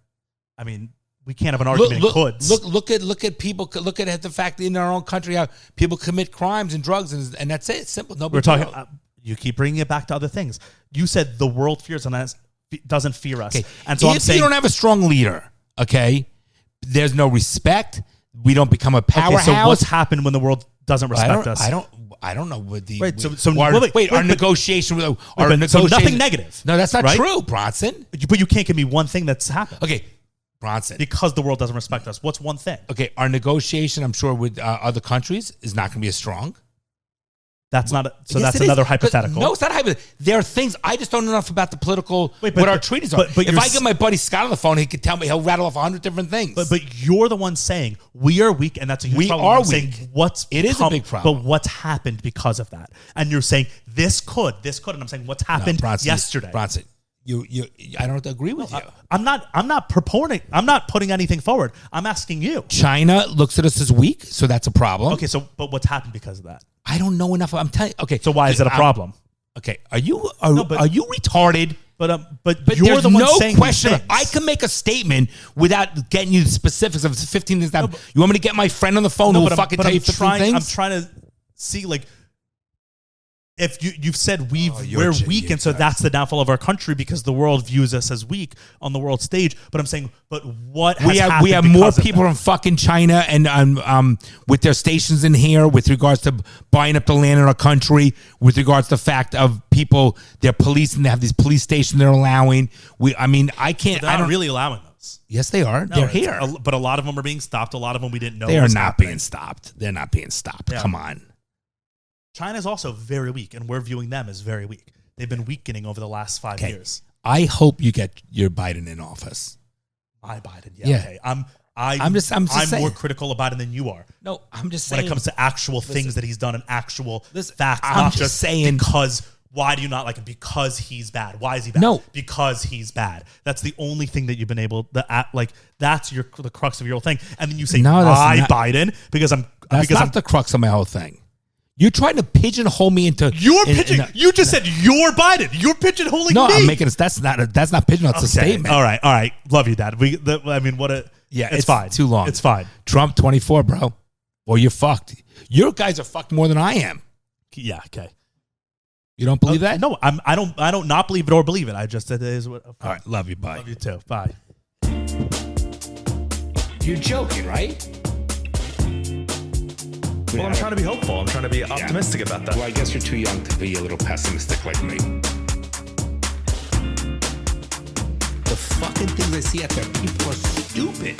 I mean, we can't have an argument. It could. Look at people. Look at the fact that in our own country how people commit crimes and drugs, and that's it. It's simple. Nobody. We're talking. You keep bringing it back to other things. You said the world fears us, doesn't fear us, Okay. and so I'm if saying you don't have a strong leader, okay, there's no respect. We don't become a powerhouse. Okay, so what's happened when the world doesn't respect us? I don't know what the Right, so our negotiation with our so negotiation. nothing negative. No, that's not right? true, Bronson. But you can't give me one thing that's happened Okay, Bronson. because the world doesn't respect us. What's one thing? Okay, our negotiation, I'm sure, with other countries is not going to be as strong. That's not. So Yes, that's it is. another But hypothetical. No, it's not hypothetical. There are things I just don't know enough about the political. Wait, but what our the- treaties are. but if you're I get my buddy Scott on the phone, he could tell me. He'll rattle off 100 different things. But you're the one saying we are weak, and that's a huge We problem. are I'm saying weak. what's It is a big problem. But what's happened because of that? And you're saying this could, and I'm saying what's happened Bronson, yesterday. Bronson, you, I don't agree with you. I'm not putting anything forward. I'm asking you. China looks at us as weak, so that's a problem. Okay, so but what's happened because of that? I don't know enough. I'm telling you. Okay. So why is it a problem? Okay. Are you but- retarded? But But you're there's the one no saying question. these things. I can make a statement without getting you the specifics of 15 things. You want me to get my friend on the phone who will fucking tell you 15 things? I'm trying to see, like, if you've said you're we're j- weak, yeah, and so exactly. that's the downfall of our country because the world views us as weak on the world stage. But I'm saying, but what has we have happened more because of people that? from fucking China and with their stations in here with regards to buying up the land in our country, with regards to the fact of people, they're policing, they have these police stations they're allowing. I can't. They're I not don't really allowing those. Yes, they are. No, they're it's- here. But a lot of them are being stopped. A lot of them we didn't know. They are was not happening. being stopped. They're not being stopped. Yeah. Come on. China's also very weak, and we're viewing them as very weak. They've been weakening over the last 5 Okay. years. I hope you get your Biden in office. My Biden, Yeah. okay. I'm just saying. more critical of Biden than you are No, I'm just when saying. it comes to actual things that he's done and actual facts. I'm not just just saying- because. Why do you not like him? Because he's bad. Why is he bad? No. Because he's bad. That's the only thing that you've been able to that's the crux of your whole thing. And then you say, No, that's why not- Biden? Because That's not the crux of my whole thing. You're trying to pigeonhole me into you just said you're Biden. You're pigeonholing No, me. I'm making that's not pigeonhole. It's a statement. All right. Love you, Dad. What a Yeah, it's fine. Too long. It's fine. Trump 24, bro. Well, you're fucked. Your guys are fucked more than I am. Yeah. Okay. You don't believe that? No, I don't not believe it or believe it. I just said it is what. All right, love you. Bye. Love you too. Bye. You're joking, right? Well, I'm trying to be hopeful. I'm trying to be optimistic about that. Well, I guess you're too young to be a little pessimistic like me. The fucking things I see out there, people are stupid.